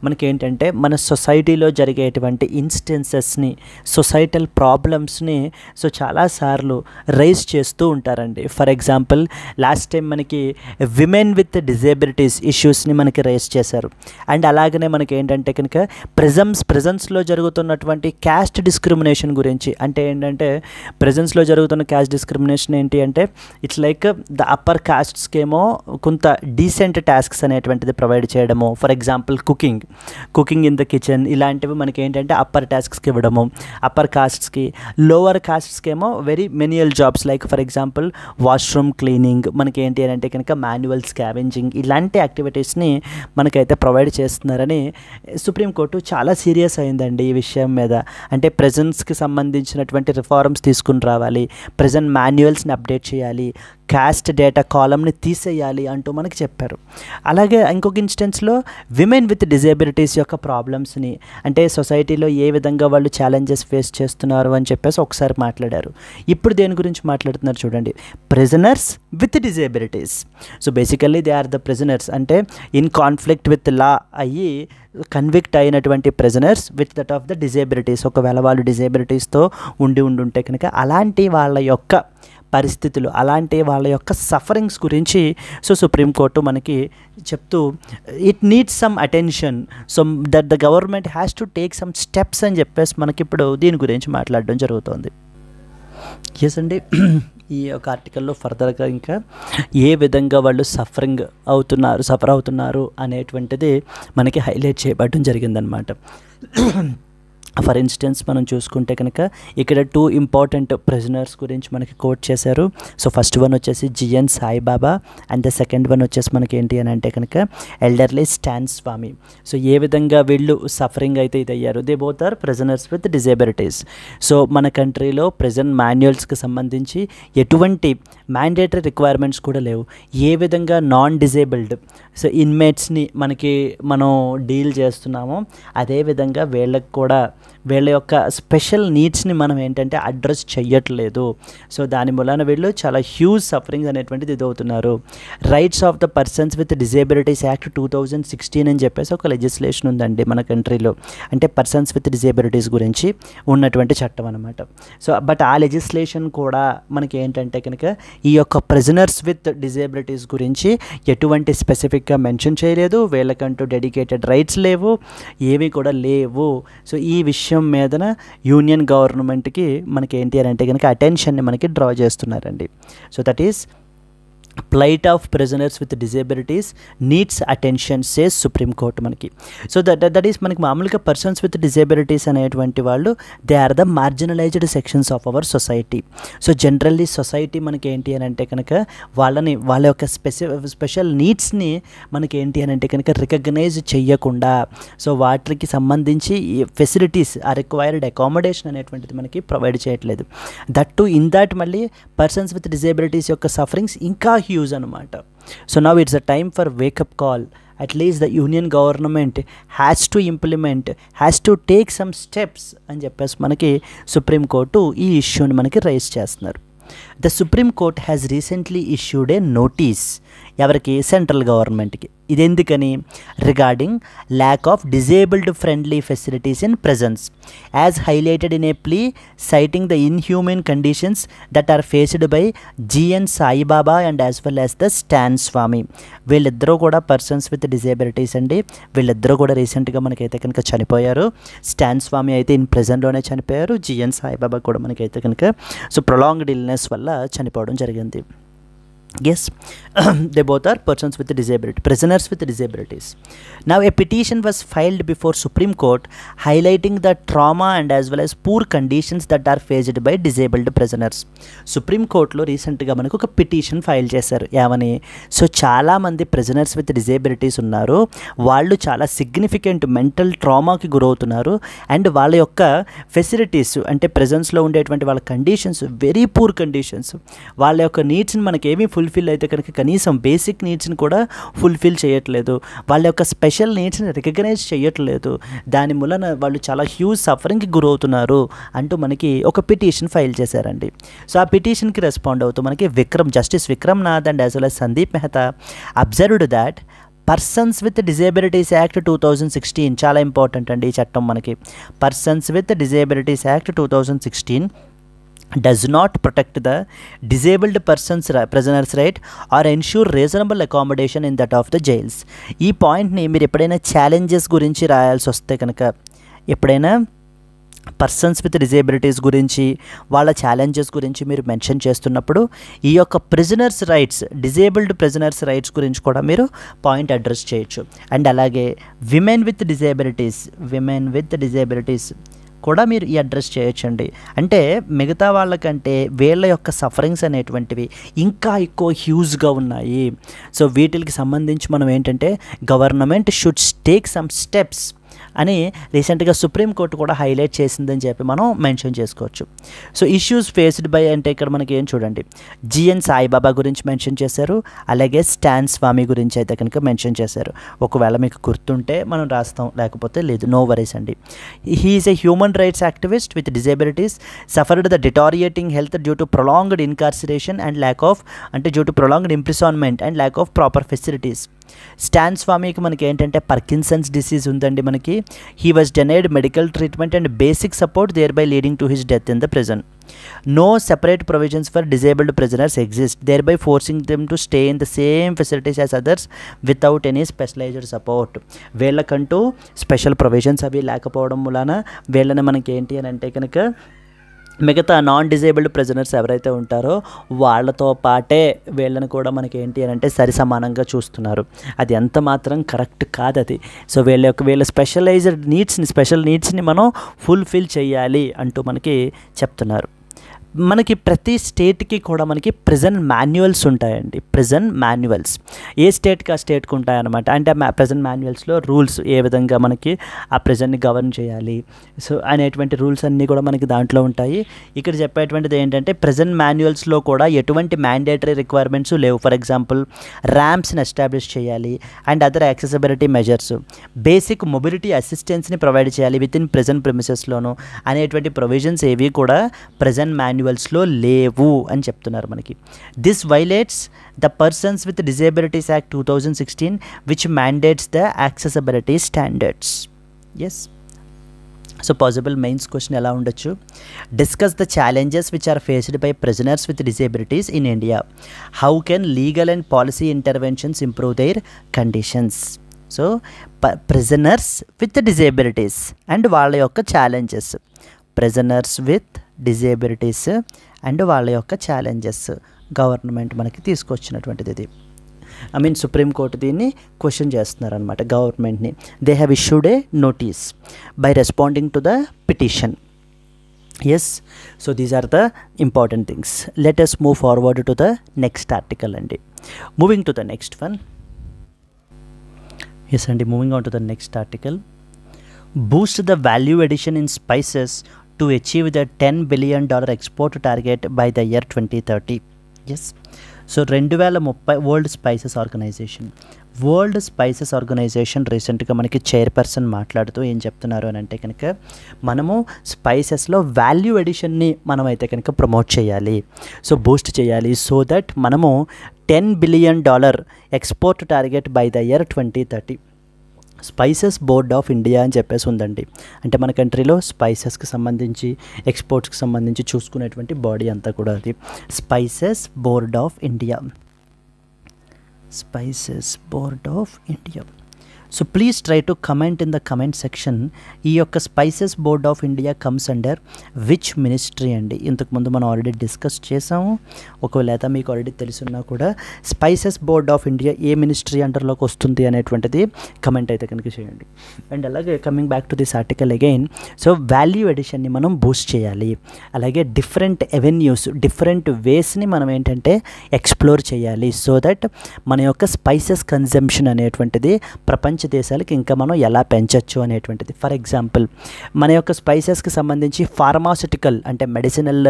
మనకేంటంటే మన సొసైటీలో జరిగేటువంటి ఇన్స్టెన్సెస్ని, సొసైటల్ ప్రాబ్లమ్స్ని సో చాలాసార్లు రైజ్ చేస్తూ ఉంటారండి. ఫర్ ఎగ్జాంపుల్ లాస్ట్ టైం మనకి విమెన్ విత్ డిజేబిలిటీస్ ఇష్యూస్ని మనకి రైజ్ చేశారు. అండ్ అలాగనే మనకి ఏంటంటే కనుక ప్రెజెన్స్లో జరుగుతున్నటువంటి క్యాస్ట్ డిస్క్రిమినేషన్ గురించి, అంటే ఏంటంటే ప్రెజెన్స్లో జరుగుతున్న క్యాస్ట్ డిస్క్రిమినేషన్ ఏంటి అంటే ఇట్స్ లైక్ ద అప్పర్ కాస్ట్స్కేమో కొంత డీసెంట్ టాస్క్స్ అనేటువంటిది ప్రొవైడ్ చేయడం. For example cooking in the kitchen, ఇలాంటివి మనకి ఏంటంటే అప్పర్ టాస్క్స్కి ఇవ్వడము. అప్పర్ కాస్ట్స్కి, లోవర్ కాస్ట్స్కి ఏమో very menial jobs like for example washroom cleaning, మనకి ఏంటి అంటే కనుక మాన్యువల్ స్కావెంజింగ్, ఇలాంటి యాక్టివిటీస్ని మనకైతే ప్రొవైడ్ చేస్తున్నారని సుప్రీంకోర్టు చాలా సీరియస్ అయిందండి ఈ విషయం మీద. అంటే ప్రెజెంట్స్కి సంబంధించినటువంటి రిఫార్మ్స్ తీసుకుని రావాలి, ప్రెజెంట్ మాన్యువల్స్ని అప్డేట్ చేయాలి, క్యాస్ట్ డేటా కాలమ్ని తీసేయాలి అంటూ మనకి చెప్పారు. అలాగే ఇంకొక ఇన్స్టెన్స్లో విమెన్ విత్ డిజేబిలిటీస్ యొక్క ప్రాబ్లమ్స్ని, అంటే సొసైటీలో ఏ విధంగా వాళ్ళు ఛాలెంజెస్ ఫేస్ చేస్తున్నారు అని చెప్పేసి ఒకసారి మాట్లాడారు. ఇప్పుడు దేని గురించి మాట్లాడుతున్నారు చూడండి, prisoners with disabilities. So basically they are the prisoners, అంటే ఇన్ కాన్ఫ్లిక్ట్ విత్ లా అయ్యి కన్విక్ట్ అయినటువంటి prisoners with that of the disabilities. ఒకవేళ వాళ్ళు డిజేబిలిటీస్తో ఉంటే కనుక అలాంటి వాళ్ళ యొక్క పరిస్థితులు, అలాంటి వాళ్ళ యొక్క సఫరింగ్స్ గురించి సో సుప్రీంకోర్టు మనకి చెప్తూ it needs some attention, so that the government has to take some steps అని చెప్పేసి మనకి ఇప్పుడు దీని గురించి మాట్లాడడం జరుగుతుంది. ఎస్ అండి, ఈ యొక్క ఆర్టికల్లో ఫర్దర్గా ఇంకా ఏ విధంగా వాళ్ళు సఫర్ అవుతున్నారు అనేటువంటిది మనకి హైలైట్ చేయబడడం జరిగిందనమాట. ఫర్ ఇన్స్టెన్స్ మనం చూసుకుంటే కనుక ఇక్కడ 2 ఇంపార్టెంట్ ప్రిజనర్స్ గురించి మనకి కోట్ చేశారు. సో ఫస్ట్ వన్ వచ్చేసి GN Saibaba and the second one వచ్చేసి మనకి ఏంటి అని అంటే కనుక ఎల్డర్లీ స్టాన్ స్వామి. సో ఏ విధంగా వీళ్ళు సఫరింగ్ అయితే ఇదయ్యారు, they both are prisoners with disabilities. So మన కంట్రీలో ప్రెజెంట్ మాన్యువల్స్కి సంబంధించి ఎటువంటి మ్యాండేటరీ రిక్వైర్మెంట్స్ కూడా లేవు. ఏ విధంగా నాన్ డిజేబుల్డ్ సో ఇన్మేట్స్ని మనం డీల్ చేస్తున్నామో అదేవిధంగా వీళ్ళకి కూడా వీళ్ళ యొక్క స్పెషల్ నీడ్స్ని మనం ఏంటంటే అడ్రస్ చెయ్యట్లేదు. సో దాని మూలాన వీళ్ళు చాలా హ్యూజ్ సఫరింగ్ అనేటువంటిది ఇదవుతున్నారు. Rights of the persons with disabilities act 2016 అని చెప్పేసి ఒక లెజిస్లేషన్ ఉందండి మన కంట్రీలో, అంటే పర్సన్స్ విత్ డిజేబిలిటీస్ గురించి ఉన్నటువంటి చట్టం అనమాట. సో బట్ ఆ లెజిస్లేషన్ కూడా మనకి ఏంటంటే కనుక ఈ యొక్క ప్రిజనర్స్ విత్ డిజేబిలిటీస్ గురించి ఎటువంటి స్పెసిఫిక్గా మెన్షన్ చేయలేదు. వీళ్ళకంటూ డెడికేటెడ్ రైట్స్ లేవు, ఏవి కూడా లేవు. సో ఈ విషయం మీదన యూనియన్ గవర్నమెంట్కి మనకి ఏంటి అని అంటే కనుక అటెన్షన్ని మనకి డ్రా చేస్తున్నారండి. So that is plight of prisoners with disabilities needs attention, says supreme court మనకి. సో దట్ ఈస్ మనకి మామూలుగా పర్సన్స్ విత్ డిజేబిలిటీస్ అనేటువంటి వాళ్ళు they are the marginalised sections of our society. So generally society మనకి ఏంటి అని అంటే కనుక వాళ్ళ యొక్క స్పెషల్ నీడ్స్ని మనకి ఏంటి అని అంటే కనుక రికగ్నైజ్ చెయ్యకుండా, సో వాటికి సంబంధించి ఫెసిలిటీస్ ఆ రిక్వైర్డ్ అకామిడేషన్ అనేటువంటిది మనకి ప్రొవైడ్ చేయట్లేదు. దట్ టు ఇన్ దాట్ మళ్ళీ పర్సన్స్ విత్ డిజేబిలిటీస్ యొక్క సఫరింగ్స్ ఇంకా హ్యూజ్ అనమాట. So now it's a time for wake up call. At least the union government has to implement, has to take some steps అని చెప్పేసి మనకి సుప్రీంకోర్టు ఈ ఇష్యూని మనకి రైజ్ చేస్తున్నారు. The Supreme Court has recently issued a notice ఎవరికి, సెంట్రల్ గవర్నమెంట్కి. ఇదెందుకని regarding lack of disabled friendly facilities in prisons as highlighted in a plea citing the inhuman conditions that are faced by GN Saibaba and as well as the Stan Swamy. వీళ్ళిద్దరూ కూడా పర్సన్స్ విత్ డిజేబిలిటీస్ అండి. వీళ్ళిద్దరూ కూడా రీసెంట్గా మనకైతే కనుక చనిపోయారు. స్టాన్ స్వామి అయితే ఇన్ ప్రెజెంట్లోనే చనిపోయారు. జిఎన్ సాయిబాబా కూడా మనకైతే కనుక సో ప్రొలాంగ్డ్ ఇల్నెస్ వల్ల చనిపోవడం జరిగింది. Yes, they both are persons with disability, prisoners with disabilities. Now a petition was filed before Supreme Court highlighting the trauma and as well as poor conditions that are faced by disabled prisoners. Supreme Court లో రీసెంట్గా మనకు ఒక పిటిషన్ ఫైల్ చేశారు. ఏమని సో చాలామంది ప్రిజనర్స్ విత్ డిజేబిలిటీస్ ఉన్నారు, వాళ్ళు చాలా సిగ్నిఫికెంట్ మెంటల్ ట్రామాకి గురవుతున్నారు అండ్ వాళ్ళ యొక్క ఫెసిలిటీస్ అంటే ప్రెజెన్స్లో ఉండేటువంటి వాళ్ళ కండిషన్స్ వెరీ పూర్ కండిషన్స్. వాళ్ళ యొక్క నీడ్స్ని మనకేమీ ఫుల్ఫిల్ అయితే కనుక కనీసం బేసిక్ నీడ్స్ని కూడా ఫుల్ఫిల్ చేయట్లేదు, వాళ్ళ యొక్క స్పెషల్ నీడ్స్ని రికగ్నైజ్ చేయట్లేదు, దాని మూలన వాళ్ళు చాలా హ్యూజ్ సఫరింగ్కి గురవుతున్నారు అంటూ మనకి ఒక పిటిషన్ ఫైల్ చేశారండి. సో ఆ పిటిషన్కి రెస్పాండ్ అవుతూ మనకి justice Vikram Nath and as well as Sandeep Mehta observed that persons with disabilities act 2016 చాలా ఇంపార్టెంట్ అండి ఈ చట్టం మనకి. Persons with disabilities act 2016 does not protect the disabled person's prisoners right or ensure reasonable accommodation in that of the jails. ఈ పాయింట్ని మీరు ఎప్పుడైనా ఛాలెంజెస్ గురించి రాయాల్సి వస్తే కనుక, ఎప్పుడైనా పర్సన్స్ విత్ డిజేబిలిటీస్ గురించి వాళ్ళ ఛాలెంజెస్ గురించి మీరు మెన్షన్ చేస్తున్నప్పుడు ఈ యొక్క prisoners rights, disabled prisoners rights గురించి కూడా మీరు పాయింట్ అడ్రస్ చేయొచ్చు. అండ్ అలాగే విమెన్ విత్ డిజేబిలిటీస్ కూడా మీరు ఈ అడ్రస్ చేయొచ్చండి. అంటే మిగతా వాళ్ళకంటే వీళ్ళ యొక్క సఫరింగ్స్ అనేటువంటివి ఇంకా ఎక్కువ హ్యూజ్గా ఉన్నాయి. సో వీటికి సంబంధించి మనం ఏంటంటే government should take some steps అని రీసెంట్గా సుప్రీంకోర్టు కూడా హైలైట్ చేసిందని చెప్పి మనం మెన్షన్ చేసుకోవచ్చు. సో ఇష్యూస్ ఫేస్డ్ బై అంటే ఇక్కడ మనకి ఏం చూడండి, జిఎన్ సాయిబాబా గురించి మెన్షన్ చేశారు, అలాగే స్టాన్ స్వామి గురించి అయితే కనుక మెన్షన్ చేశారు. ఒకవేళ మీకు గుర్తుంటే మనం రాస్తాం, లేకపోతే లేదు, నో వరీస్ అండి. He is a human rights activist with disabilities suffered the deteriorating health due to prolonged incarceration and due to prolonged imprisonment and lack of proper facilities. Stan స్వామికి మనకి ఏంటంటే పర్కిన్సన్స్ డిసీజ్ ఉందండి మనకి. He was denied medical treatment and basic support thereby leading to his death in the prison. No separate provisions for disabled prisoners exist, thereby forcing them to stay in the same facilities as others without any specialized support. వీళ్ళకంటూ స్పెషల్ ప్రొవిజన్స్ అవి లేకపోవడం వలన వీళ్ళని మనకి ఏంటి అని అంటే కనుక మిగతా నాన్ డిజేబుల్డ్ ప్రిజనర్స్ ఎవరైతే ఉంటారో వాళ్ళతో పాటే వీళ్ళని కూడా మనకి ఏంటి అని అంటే సరి సమానంగా చూస్తున్నారు. అది ఎంత మాత్రం కరెక్ట్ కాదు అది. సో వీళ్ళ స్పెషల్ నీడ్స్ని మనం ఫుల్ఫిల్ చేయాలి అంటూ మనకి చెప్తున్నారు. మనకి ప్రతి స్టేట్కి కూడా మనకి ప్రిజన్ మాన్యువల్స్ ఉంటాయండి. ప్రిజన్ మాన్యువల్స్ ఏ స్టేట్కి ఆ స్టేట్కి ఉంటాయన్నమాట. అంటే ప్రిజన్ మాన్యువల్స్లో రూల్స్ ఏ విధంగా మనకి ఆ ప్రిజన్ని గవర్న్ చేయాలి సో అనేటువంటి రూల్స్ అన్నీ కూడా మనకి దాంట్లో ఉంటాయి. ఇక్కడ చెప్పేటువంటిది ఏంటంటే ప్రిజన్ మాన్యువల్స్లో కూడా ఎటువంటి మ్యాండేటరీ రిక్వైర్మెంట్స్ లేవు. ఫర్ ఎగ్జాంపుల్ ర్యాంప్స్ని ఎస్టాబ్లిష్ చేయాలి and other accessibility measures, basic mobility అసిస్టెన్స్ని ప్రొవైడ్ చేయాలి విత్ ఇన్ ప్రిజన్ ప్రిమిసెస్లోను అనేటువంటి ప్రొవిజన్స్ ఏవి కూడా ప్రిజన్ మాన్యువల్స్లో లేవు అని చెప్తున్నారు మనకి. This violates the persons with disabilities act 2016 which mandates the accessibility standards. Yes, so possible mains question ఎలా ఉండొచ్చు, discuss the challenges which are faced by prisoners with disabilities in India, how can legal and policy interventions improve their conditions. So prisoners with disabilities and వాళ్ళ యొక్క challenges, prisoners with disabilities and వాళ్ళ యొక్క ఛాలెంజెస్ గవర్నమెంట్ మనకి తీసుకొచ్చినటువంటిది ఇది. సుప్రీంకోర్టు దీన్ని క్వశ్చన్ చేస్తున్నారనమాట గవర్నమెంట్ని. They have issued a notice by responding to the petition. Yes, so these are the important things. Let us move forward to the next article అండి. Moving to the next one. Yes అండి, moving on to the next article. Boost the value addition in spices to achieve the $10 billion export target by the year 2030. Yes, so 2030 world spices organisation రీసెంట్గా మనకి చైర్పర్సన్ మాట్లాడుతూ ఏం చెప్తున్నారు అని అంటే కనుక మనము స్పైసెస్లో వాల్యూ ఎడిషన్ని మనం అయితే కనుక ప్రమోట్ చేయాలి, సో బూస్ట్ చేయాలి, సో దట్ మనము $10 billion export target by the year 2030. Spices board of India అని చెప్పేసి ఉందండి. అంటే మన కంట్రీలో స్పైసెస్కి సంబంధించి ఎక్స్పోర్ట్స్కి సంబంధించి చూసుకునేటువంటి బాడీ అంతా కూడా అది spices board of India. Spices board of India. So please try to comment in the comment section. ఈ యొక్క spices board of India comes under which ministry అండి? ఇంతకుముందు మనం ఆల్రెడీ డిస్కస్ చేసాము. ఒకవేళ మీకు ఆల్రెడీ తెలుసున్నా కూడా స్పైసెస్ బోర్డ్ ఆఫ్ ఇండియా ఏ మినిస్ట్రీ అండర్లోకి వస్తుంది అనేటువంటిది కమెంట్ అయితే కనుక చేయండి. అండ్ అలాగే coming back to this article again, so value ఎడిషన్ని మనం బూస్ట్ చేయాలి. అలాగే డిఫరెంట్ అవెన్యూస్, డిఫరెంట్ వేస్ని మనం ఏంటంటే ఎక్స్ప్లోర్ చేయాలి. సో దట్ మన యొక్క స్పైసెస్ కన్జంప్షన్ అనేటువంటిది ప్రపంచ దేశాలకి ఇంకా మనం ఎలా పెంచవచ్చు అనేటువంటిది. ఫర్ ఎగ్జాంపుల్ మన యొక్క స్పైసెస్కి సంబంధించి ఫార్మాస్యూటికల్ అంటే మెడిసినల్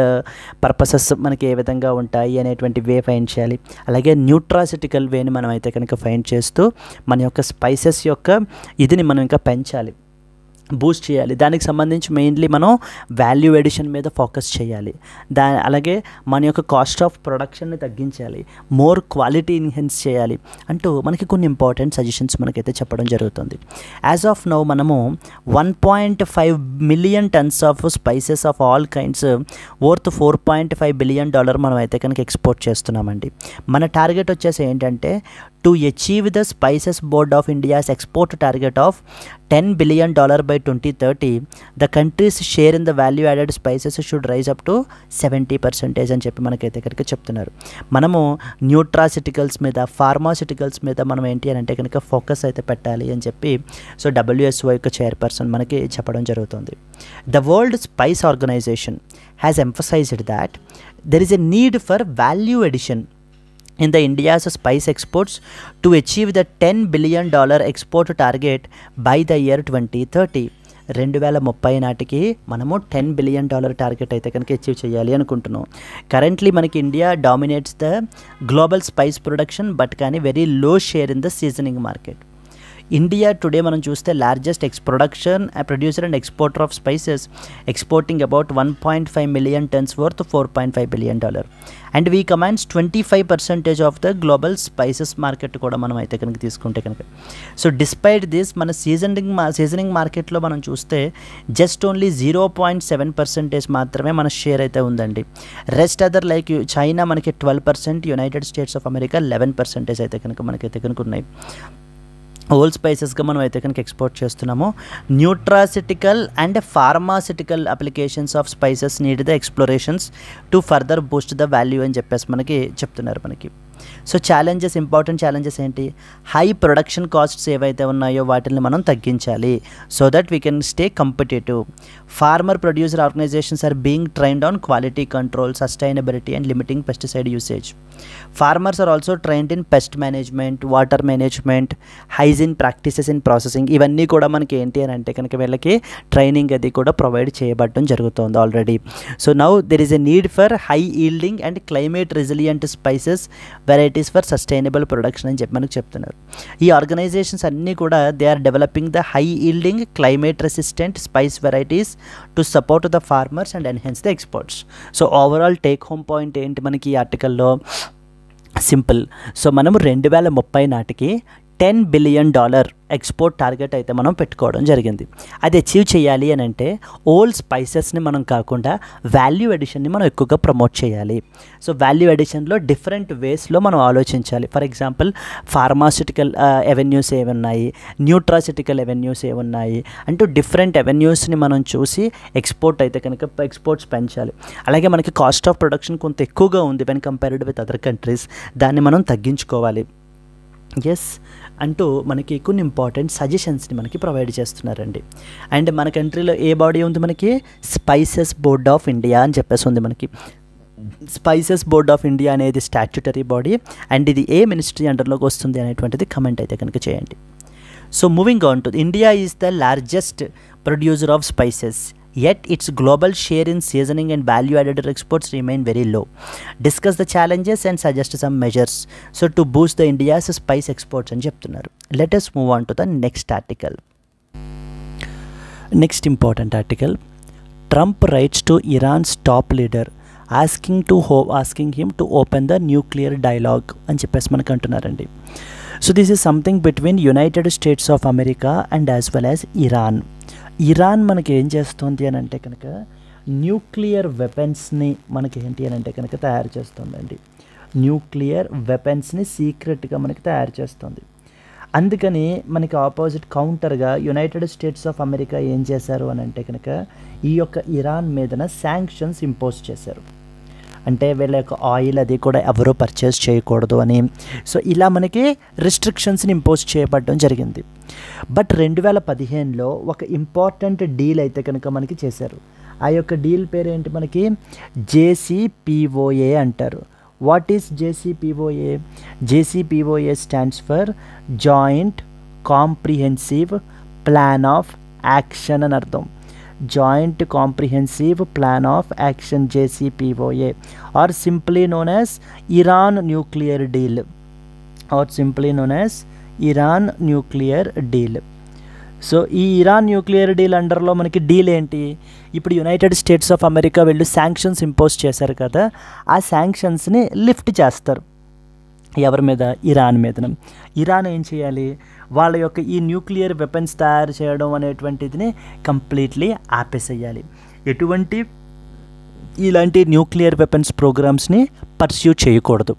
పర్పసెస్ మనకి ఏ విధంగా ఉంటాయి అనేటువంటి వే ఫైండ్ చేయాలి. అలాగే న్యూట్రాసిటికల్ వేని మనం అయితే కనుక ఫైండ్ చేస్తూ మన యొక్క స్పైసెస్ యొక్క ఇదిని మనం ఇంకా పెంచాలి, బూస్ట్ చేయాలి. దానికి సంబంధించి మెయిన్లీ మనం వాల్యూ ఎడిషన్ మీద ఫోకస్ చేయాలి. అలాగే మన యొక్క కాస్ట్ ఆఫ్ ప్రొడక్షన్ని తగ్గించాలి, మోర్ క్వాలిటీ ఎన్హాన్స్ చేయాలి అంటూ మనకి కొన్ని ఇంపార్టెంట్ సజెషన్స్ మనకైతే చెప్పడం జరుగుతుంది. యాజ్ ఆఫ్ నౌ మనము 1.5 million tons of spices of all kinds worth $4.5 billion మనం అయితే కనుక ఎక్స్పోర్ట్ చేస్తున్నామండి. మన టార్గెట్ వచ్చేసి ఏంటంటే to achieve the Spices Board of India's export target of $10 billion by 2030, the country's share in the value added spices should rise up to 70% అని చెప్పి మనకైతే కనుక చెప్తున్నారు. మనము న్యూట్రాసిటికల్స్ మీద, ఫార్మాసిటికల్స్ మీద మనం ఏంటి అని అంటే కనుక ఫోకస్ అయితే పెట్టాలి అని చెప్పి సో WHO యొక్క చైర్పర్సన్ మనకి చెప్పడం జరుగుతుంది. The World Spice Organization has emphasized that there is a need for value addition in the India's spice exports to achieve the $10 billion export target by the year 2030. 2030 నాటికి మనము $10 బిలియన్ టార్గెట్ అయితే కనుక అచీవ్ చేయాలి అనుకుంటున్నాం. కరెంట్లీ మనకి India dominates the global spice production but కానీ very low share in the seasoning market. India today మనం చూస్తే largest producer and exporter of spices, exporting about 1.5 million tonnes worth $4.5 billion. And we commands 25% of the global spices market కూడా మనం అయితే కనుక తీసుకుంటే కనుక. సో డిస్పైట్ దిస్ మన సీజనింగ్ మార్కెట్లో మనం చూస్తే జస్ట్ ఓన్లీ 0.7% మాత్రమే మన షేర్ అయితే ఉందండి. రెస్ట్ అదర్ లైక్ చైనా మనకి 12%, యునైటెడ్ స్టేట్స్ ఆఫ్ అమెరికా 11% అయితే కనుక మనకైతే కనుక ఉన్నాయి. హోల్ స్పైసెస్గా మనం అయితే కనుక ఎక్స్పోర్ట్ చేస్తున్నాము. Nutraceutical and pharmaceutical applications of spices need the explorations to further boost the value అని చెప్పేసి మనకి చెప్తున్నారు మనకి. సో ఛాలెంజెస్, ఇంపార్టెంట్ ఛాలెంజెస్ ఏంటి? హై ప్రొడక్షన్ కాస్ట్స్ ఏవైతే ఉన్నాయో వాటిని మనం తగ్గించాలి so that we can stay competitive. Farmer producer organisations are being trained on quality control, sustainability and limiting pesticide usage. Farmers are also trained in pest management, water management, hygiene practices in processing. ఇవన్నీ కూడా మనకి ఏంటి అని అంటే కనుక వీళ్ళకి ట్రైనింగ్ అది కూడా ప్రొవైడ్ చేయబడటం జరుగుతుంది already. So now there is a need for high yielding and climate resilient spices varieties for sustainable production అని చెప్పి మనకు చెప్తున్నారు. ఈ ఆర్గనైజేషన్స్ అన్నీ కూడా they are developing the high yielding climate resistant spice varieties to support the farmers and enhance the exports. So overall take home point ఏంటి మనకి ఈ ఆర్టికల్లో? సింపుల్. సో మనము 2030 నాటికి $10 బిలియన్ ఎక్స్పోర్ట్ టార్గెట్ అయితే మనం పెట్టుకోవడం జరిగింది. అది అచీవ్ చేయాలి అని అంటే ఓల్డ్ స్పైసెస్ని మనం కాకుండా వాల్యూ ఎడిషన్ని మనం ఎక్కువగా ప్రమోట్ చేయాలి. సో వాల్యూ ఎడిషన్లో డిఫరెంట్ వేస్లో మనం ఆలోచించాలి. ఫర్ ఎగ్జాంపుల్ ఫార్మాస్యూటికల్ అవెన్యూస్ ఏమున్నాయి, న్యూట్రాసిటికల్ అవెన్యూస్ ఏమున్నాయి అంటూ డిఫరెంట్ అవెన్యూస్ని మనం చూసి ఎక్స్పోర్ట్ అయితే కనుక ఎక్స్పోర్ట్స్ పెంచాలి. అలాగే మనకి కాస్ట్ ఆఫ్ ప్రొడక్షన్ కొంత ఎక్కువగా ఉంది when compared with other countries, దాన్ని మనం తగ్గించుకోవాలి. ఎస్ అంటూ మనకి కొన్ని ఇంపార్టెంట్ సజెషన్స్ని మనకి ప్రొవైడ్ చేస్తున్నారండి. అండ్ మన కంట్రీలో ఏ బాడీ ఉంది మనకి? స్పైసెస్ బోర్డ్ ఆఫ్ ఇండియా అని చెప్పేసి ఉంది మనకి. స్పైసెస్ బోర్డ్ ఆఫ్ ఇండియా అనేది స్టాట్యుటరీ బాడీ అండ్ ఇది ఏ మినిస్ట్రీ అండర్లోకి వస్తుంది అనేటువంటిది కమెంట్ అయితే కనుక చేయండి. So moving on to India is the largest producer of spices, yet its global share in seasoning and value-added exports remain very low. Discuss the challenges and suggest some measures so to boost the India's spice exports అని చెప్తున్నారు. Let us move on to the next article. Next important article. Trump writes to Iran's top leader asking him to open the nuclear dialogue అని చెప్పేసి మనకు అంటున్నారండి. So this is something between United States of America and as well as Iran. Iran మనకి ఏం చేస్తుంది అని అంటే కనుక న్యూక్లియర్ వెపన్స్ని మనకి ఏంటి అని అంటే కనుక తయారు చేస్తుందండి. న్యూక్లియర్ వెపన్స్ని సీక్రెట్గా మనకి తయారు చేస్తుంది. అందుకని మనకి ఆపోజిట్ కౌంటర్గా యునైటెడ్ స్టేట్స్ ఆఫ్ అమెరికా ఏం చేశారు అని అంటే కనుక ఈ యొక్క ఇరాన్ మీదన శాంక్షన్స్ ఇంపోజ్ చేశారు. అంటే వీళ్ళ యొక్క ఆయిల్ అది కూడా ఎవరూ పర్చేస్ చేయకూడదు అని. సో ఇలా మనకి రిస్ట్రిక్షన్స్ని ఇంపోజ్ చేయబడడం జరిగింది. బట్ 2015లో ఒక ఇంపార్టెంట్ డీల్ అయితే కనుక మనకి చేశారు. ఆ యొక్క డీల్ పేరు ఏంటి, మనకి JCPOA అంటారు. What is JCPOA? JCPOA stands for joint comprehensive plan of action అని అర్థం. Joint comprehensive plan of action, JCPOA, or simply known as Iran nuclear deal, Iran nuclear deal. So ఈ ఇరాన్ న్యూక్లియర్ డీల్ అండర్లో మనకి డీల్ ఏంటి, ఇప్పుడు యునైటెడ్ స్టేట్స్ ఆఫ్ అమెరికా వీళ్ళు శాంక్షన్స్ ఇంపోజ్ చేశారు కదా, ఆ శాంక్షన్స్ని లిఫ్ట్ చేస్తారు. ఎవరి మీద? ఇరాన్ మీద. ఇరాన్ ఏం చేయాలి, వాళ్ళ యొక్క ఈ న్యూక్లియర్ వెపన్స్ తయారు చేయడం అనేటువంటిదిని కంప్లీట్లీ ఆపేసేయాలి. ఇలాంటి న్యూక్లియర్ వెపన్స్ ప్రోగ్రామ్స్ని పర్స్యూ చేయకూడదు.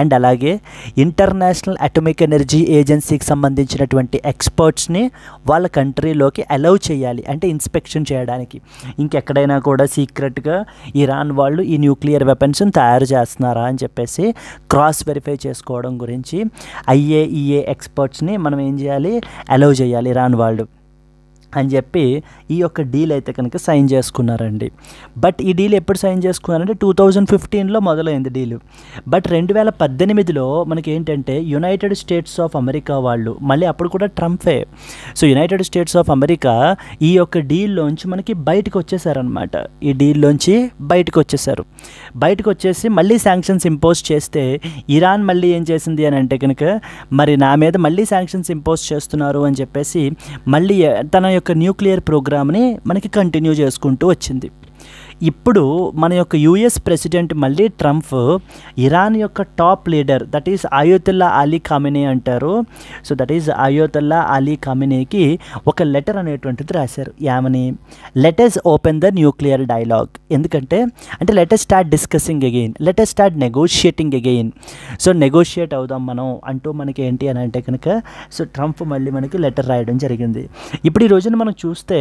అండ్ అలాగే ఇంటర్నేషనల్ అటామిక్ ఎనర్జీ ఏజెన్సీకి సంబంధించినటువంటి ఎక్స్పర్ట్స్ని వాళ్ళ కంట్రీలోకి అలౌ చేయాలి, అంటే ఇన్స్పెక్షన్ చేయడానికి. ఇంకెక్కడైనా కూడా సీక్రెట్గా ఇరాన్ వాళ్ళు ఈ న్యూక్లియర్ వెపన్స్ని తయారు చేస్తున్నారా అని చెప్పేసి క్రాస్ వెరిఫై చేసుకోవడం గురించి IAEA ఎక్స్పర్ట్స్ని మనం ఏం చేయాలి, అలౌ చేయాలి ఇరాన్ వాళ్ళు అని చెప్పి ఈ యొక్క డీల్ అయితే కనుక సైన్ చేసుకున్నారండి. బట్ ఈ డీల్ ఎప్పుడు సైన్ చేసుకున్నారంటే 2015లో మొదలైంది డీలు. బట్ 2018లో మనకి ఏంటంటే యునైటెడ్ స్టేట్స్ ఆఫ్ అమెరికా వాళ్ళు, మళ్ళీ అప్పుడు కూడా ట్రంపే, so United States of America ఈ యొక్క డీల్లోంచి మనకి బయటకు వచ్చేసారనమాట. ఈ డీల్లోంచి బయటకు వచ్చేసి మళ్ళీ శాంక్షన్స్ ఇంపోజ్ చేస్తే ఇరాన్ మళ్ళీ ఏం చేసింది అని అంటే కనుక మరి నా మీద మళ్ళీ శాంక్షన్స్ ఇంపోజ్ చేస్తున్నారు అని చెప్పేసి మళ్ళీ తన యొక్క న్యూక్లియర్ ప్రోగ్రామ్ని మనకి కంటిన్యూ చేసుకుంటూ వచ్చింది. ఇప్పుడు మన యొక్క US ప్రెసిడెంట్ మళ్ళీ ట్రంప్ ఇరాన్ యొక్క top leader, that is Ayatollah Ali Khamenei అంటారు. So that is Ayatollah Ali ఖామెనీకి ఒక లెటర్ అనేటువంటిది రాశారు. ఏమని? Let us open the nuclear dialogue. ఎందుకంటే అంటే let us start discussing again, let us start negotiating again. So negotiate అవుదాం మనం అంటూ మనకి ఏంటి అని అంటే కనుక సో ట్రంప్ మళ్ళీ మనకి లెటర్ రాయడం జరిగింది. ఇప్పుడు ఈ రోజున మనం చూస్తే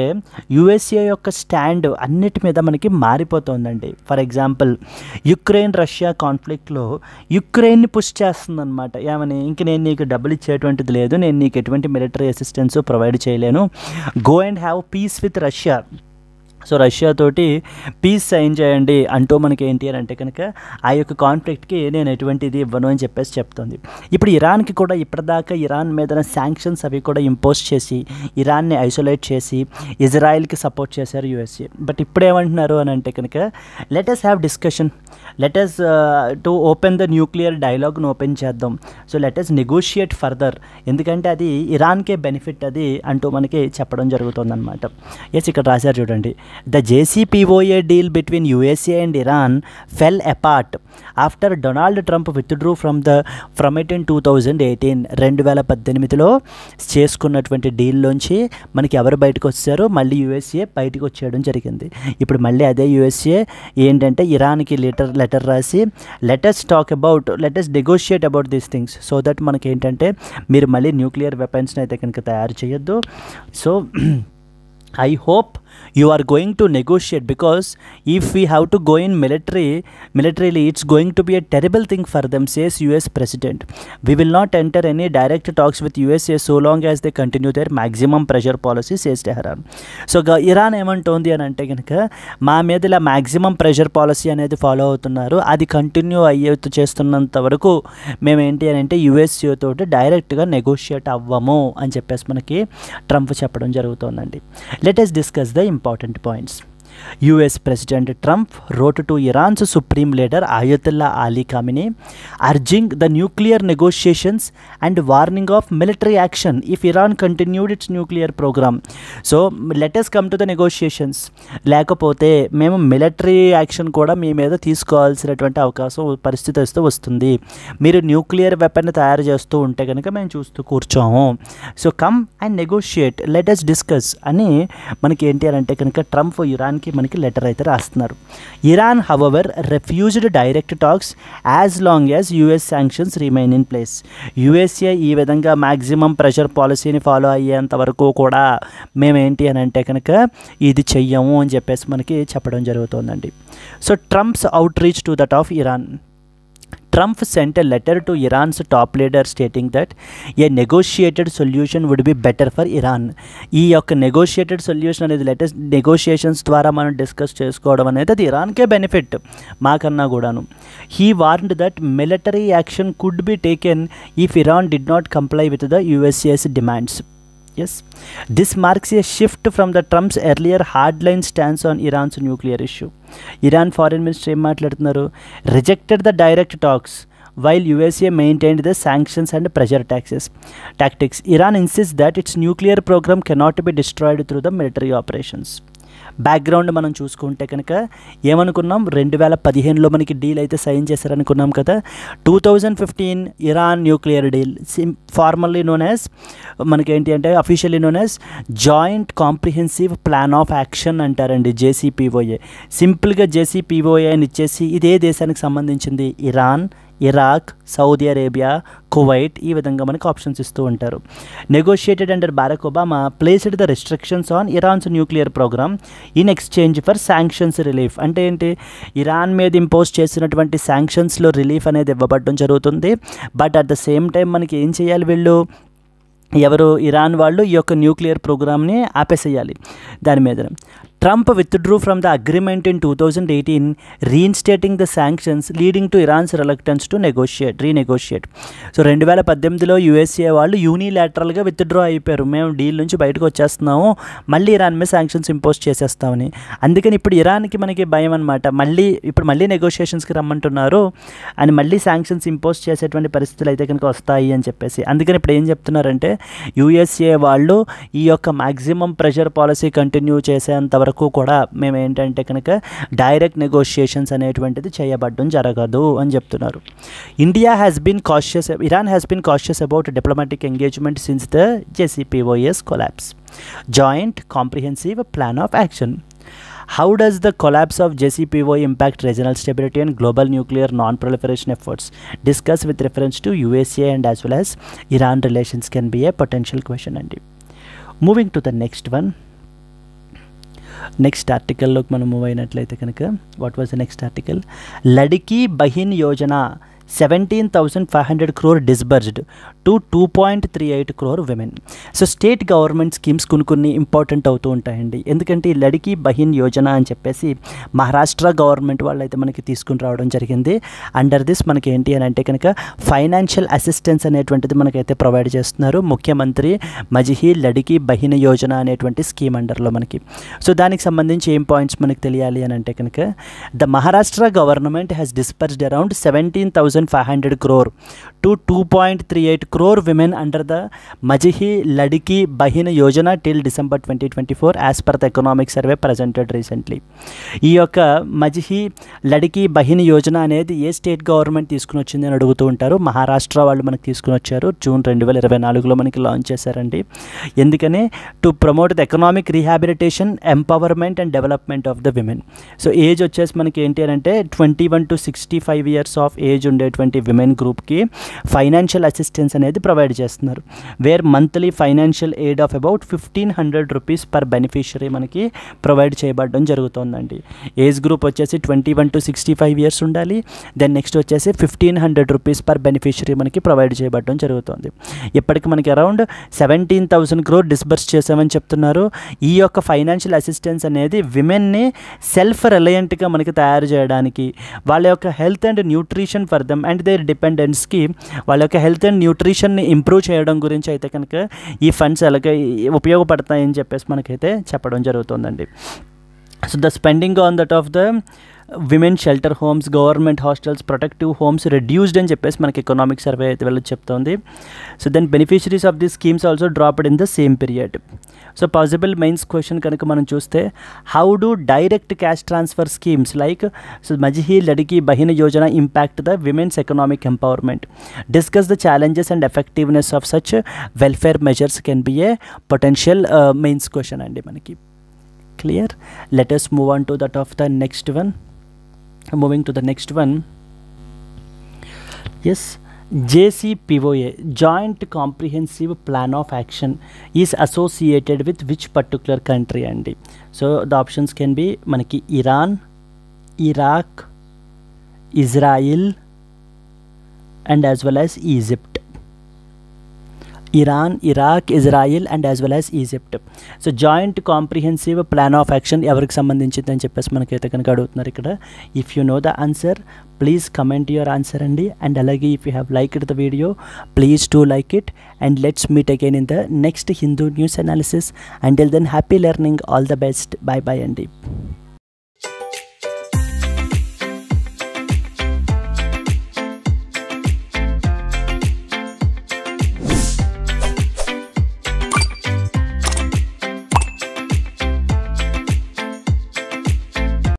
USA యొక్క స్టాండ్ అన్నిటి మీద మనకి మారిపోతుందండి. ఫర్ ఎగ్జాంపుల్ యుక్రెయిన్ రష్యా కాన్ఫ్లిక్ట్లో యుక్రెయిన్ని పుష్ చేస్తుందన్నమాట. ఏమని? ఇంక నేను నీకు డబ్బులు ఇచ్చేటువంటిది లేదు, నేను నీకు ఎటువంటి మిలిటరీ అసిస్టెన్స్ ప్రొవైడ్ చేయలేను, go and have piece with Russia. So Russia తోటి పీస్ సైన్ చేయండి అంటూ మనకి ఏంటి అని అంటే కనుక ఆ యొక్క కాన్ఫ్లిక్ట్కి నేను ఎటువంటిది ఇవ్వను అని చెప్పేసి చెప్తుంది. ఇప్పుడు ఇరాన్కి కూడా ఇప్పటిదాకా ఇరాన్ మీద శాంక్షన్స్ అవి కూడా ఇంపోజ్ చేసి ఇరాన్ని ఐసోలేట్ చేసి ఇజ్రాయిల్కి సపోర్ట్ చేశారు USA. బట్ ఇప్పుడు ఏమంటున్నారు అని అంటే కనుక let us have discussion, let us to open the nuclear డైలాగ్ను ఓపెన్ చేద్దాం. So let us negotiate further, ఎందుకంటే అది ఇరాన్కే బెనిఫిట్ అది అంటూ మనకి చెప్పడం జరుగుతుందన్నమాట. ఎస్, ఇక్కడ రాశారు చూడండి. The JCPOA deal between USA and Iran fell apart after Donald Trump withdrew from it in 2018. 2018లో చేసుకున్నటువంటి డీల్లోంచి మనకి ఎవరు బయటకు వచ్చారో మళ్ళీ USA బయటకు వచ్చేయడం జరిగింది. ఇప్పుడు మళ్ళీ అదే USA ఏంటంటే ఇరాన్కి లెటర్ రాసి let us negotiate about these things, so that మనకి ఏంటంటే మీరు మళ్ళీ న్యూక్లియర్ వెపన్స్ని అయితే కనుక తయారు చేయొద్దు. So I hope you are going to negotiate, because if we have to go in militarily it's going to be a terrible thing for them, says US President. We will not enter any direct talks with USA so long as they continue their maximum pressure policy, says Tehran. So Iran ఏమంటోంది అని అంటే కనుక మా మీద ఇలా మ్యాక్సిమం ప్రెషర్ పాలసీ అనేది ఫాలో అవుతున్నారు, అది కంటిన్యూ చేస్తున్నంత వరకు మేము ఏంటి అని అంటే USA తోటి డైరెక్ట్గా నెగోషియేట్ అవ్వము అని చెప్పేసి మనకి ట్రంప్ చెప్పడం జరుగుతుందండి. Let us discuss the important points. US President Trump wrote to Iran's supreme leader Ayatollah Ali Khamenei, urging the nuclear negotiations and warning of military action if Iran continued its nuclear program. So let us come to the negotiations. లేకపోతే మేము మిలిటరీ యాక్షన్ కూడా మీ మీద తీసుకోవాల్సినటువంటి అవకాశం పరిస్థితి వస్తుంది. మీరు న్యూక్లియర్ వెపన్ తయారు చేస్తూ ఉంటే కనుక మేము చూస్తూ కూర్చోము. So come and negotiate, let us discuss అని మనకి ఏంటి అని అంటే కనుక ట్రంప్ ఇరాన్కి మనకి లెటర్ అయితే రాస్తున్నారు. Iran however refused direct tax as long as US sanctions remain in place. USA ఈ విధంగా మ్యాక్సిమం ప్రెషర్ పాలసీని ఫాలో అయ్యేంత వరకు కూడా మేమేంటి అని అంటే కనుక ఇది చెయ్యము అని చెప్పేసి మనకి చెప్పడం జరుగుతుందండి. So Trump's out reach to that of Iran. Trump sent a letter to Iran's top leader stating that a negotiated solution would be better for Iran. ఈ యొక్క నెగోషియేటెడ్ సొల్యూషన్ అనేది నెగోషియేషన్స్ ద్వారా మనం డిస్కస్ చేసుకోవడం అనేది అది ఇరాన్కే బెనిఫిట్ మాకన్నా కూడాను. He warned that military action could be taken if Iran did not comply with the USA's demands. Yes, this marks a shift from the Trump's earlier hardline stance on Iran's nuclear issue. Iran foreign minister ఏం మాట్లాడుతున్నారు? Rejected the direct talks while USA maintained the sanctions and pressure tactics. Iran insists that its nuclear program cannot be destroyed through the military operations. Background మనం చూసుకుంటే కనుక ఏమనుకున్నాం, 2015లో మనకి డీల్ అయితే సైన్ చేశారనుకున్నాం కదా. 2015 Iran nuclear deal, formally known as మనకేంటి అంటే officially known as joint comprehensive plan of action అంటారండి, JCPOA. సింపుల్గా JCPOA అని ఇచ్చేసి ఇదే దేశానికి సంబంధించింది. Iran, Iraq, Saudi Arabia, Kuwait, ఈ విధంగా మనకు ఆప్షన్స్ ఇస్తూ ఉంటారు. Negotiated under Barack Obama placed the restrictions on Iran's nuclear programme in exchange for sanctions relief. అంటే ఏంటి, ఇరాన్ మీద ఇంపోజ్ చేసినటువంటి శాంక్షన్స్లో రిలీఫ్ అనేది ఇవ్వబడడం జరుగుతుంది. But at the same time మనకి ఏం చేయాలి, వీళ్ళు ఎవరు ఇరాన్ వాళ్ళు ఈ యొక్క న్యూక్లియర్ ప్రోగ్రామ్ని ఆపేసేయాలి. దాని మీద Trump withdrew from the agreement in 2018, reinstating the sanctions, leading to Iran's reluctance to renegotiate. So 2018లో యుఎస్ఏ వాళ్ళు యూనిలాటరల్గా విత్డ్రా అయిపోయారు, మేము డీల్ నుంచి బయటకు వచ్చేస్తున్నాము, మళ్ళీ ఇరాన్ మీద శాంక్షన్స్ ఇంపోజ్ చేసేస్తామని. అందుకని ఇప్పుడు ఇరాన్కి మనకి భయం అనమాట, మళ్ళీ నెగోషియేషన్స్కి రమ్మంటున్నారు అని, మళ్ళీ శాంక్షన్స్ ఇంపోజ్ చేసేటువంటి పరిస్థితులు అయితే కనుక వస్తాయి అని చెప్పేసి. అందుకని ఇప్పుడు ఏం చెప్తున్నారంటే యుఎస్ఏ వాళ్ళు ఈ యొక్క మ్యాక్సిమం ప్రెషర్ పాలసీ కంటిన్యూ చేసేంత వరకు కూడా మేము ఏంటంటే కనుక డైరెక్ట్ నెగోషియేషన్స్ అనేటువంటిది చేయబడడం జరగదు అని చెప్తున్నారు. Iran has been cautious about diplomatic engagement since the JCPOA's collapse. Joint Comprehensive Plan of Action. How does the collapse of JCPOA impact regional stability and global nuclear non-proliferation efforts? Discuss with reference to USA and as well as Iran relations can be a potential question. And moving to the next one. Next ఆర్టికల్లోకి మనం మూవ్ అయినట్లయితే కనుక what was the next article, Ladki Bahin Yojana 17,500 crore disbursed to 2.38 crore women. So state government schemes కొన్ని ఇంపార్టెంట్ అవుతూ ఉంటాయండి. ఎందుకంటే ఈ లడికి బహిన్ యోజన అని చెప్పేసి మహారాష్ట్ర గవర్నమెంట్ వాళ్ళు అయితే మనకి తీసుకుని రావడం జరిగింది. అండర్ దిస్ మనకి ఏంటి అని అంటే కనుక ఫైనాన్షియల్ అసిస్టెన్స్ అనేటువంటిది మనకైతే ప్రొవైడ్ చేస్తున్నారు ముఖ్యమంత్రి మజిహీ లడికి బహిన్ యోజన అనేటువంటి స్కీమ్ అండర్లో మనకి. సో దానికి సంబంధించి ఏం పాయింట్స్ మనకి తెలియాలి అని అంటే కనుక the Maharashtra government has dispersed around 17,500 crore to 2.38 crore women under the Majihi Ladiki Bahina Yojana till December 2024 as per the economic survey presented recently. ఈ యొక్క మజిహి లడికి బహిని యోజన అనేది ఏ స్టేట్ గవర్నమెంట్ తీసుకుని వచ్చింది అని అడుగుతూ ఉంటారు. మహారాష్ట్ర వాళ్ళు మనకి తీసుకుని వచ్చారు, జూన్ 2024లో మనకి లాంచ్ చేశారండి. ఎందుకని to promote the economic rehabilitation empowerment and development of the women. So age వచ్చేసి మనకి ఏంటి అని అంటే 21 to 65 years ఆఫ్ ఏజ్ ఉండేటువంటి విమెన్ గ్రూప్కి ఫైనాన్షియల్ అసిస్టెన్స్ అనేది ప్రొవైడ్ చేస్తున్నారు. Where monthly financial aid of about 1,500 rupees per beneficiary మనకి ప్రొవైడ్ చేయబడడం జరుగుతుందండి. ఏజ్ గ్రూప్ వచ్చేసి 21 to 65 years ఉండాలి. దెన్ నెక్స్ట్ వచ్చేసి 1,500 rupees పర్ బెనిఫిషరీ మనకి ప్రొవైడ్ చేయబడడం జరుగుతుంది. ఇప్పటికి మనకి అరౌండ్ 17,000 crore డిస్బర్స్ చేసామని చెప్తున్నారు. ఈ యొక్క ఫైనాన్షియల్ అసిస్టెన్స్ అనేది విమెన్ని సెల్ఫ్ రిలయంట్గా మనకి తయారు చేయడానికి, వాళ్ళ యొక్క health and nutrition for them and their డిపెండెంట్స్కి వాళ్ళ యొక్క హెల్త్ అండ్ న్యూట్రిషన్ని ఇంప్రూవ్ చేయడం గురించి అయితే కనుక ఈ ఫండ్స్ ఎలాగ ఉపయోగపడతాయని చెప్పేసి మనకైతే చెప్పడం జరుగుతుందండి. So the spending on that of the women shelter homes, government hostels, protective homes reduced అని చెప్పేసి మనకి ఎకనామిక్ సర్వే అయితే వెళ్ళి చెప్తోంది. So then beneficiaries of the schemes also dropped in the same period. So possible mains question కనుక మనం చూస్తే, how do direct cash transfer schemes like so Majhi Ladki Bahin Yojana impact the women's economic empowerment? Discuss the challenges and effectiveness of such welfare measures can be a potential mains question అండి మనకి. Clear? Let us move on to that of the next one. Moving to the next one. Yes, JCPOA, Joint Comprehensive Plan of Action, is associated with which particular country andi? So the options can be manaki Iran, Iraq, Israel and as well as Egypt. Iran, Iraq, Israel and as well as Egypt. So joint comprehensive plan of action ఎవరికి సంబంధించింది అని చెప్పేసి మనకైతే కనుక అడుగుతున్నారు ఇక్కడ. If you know the answer please comment your answer అండి. అండ్ అలాగే if you have liked the video please to like it. And let's meet again in the next Hindu news analysis. Until then happy learning, all the best, bye bye అండి.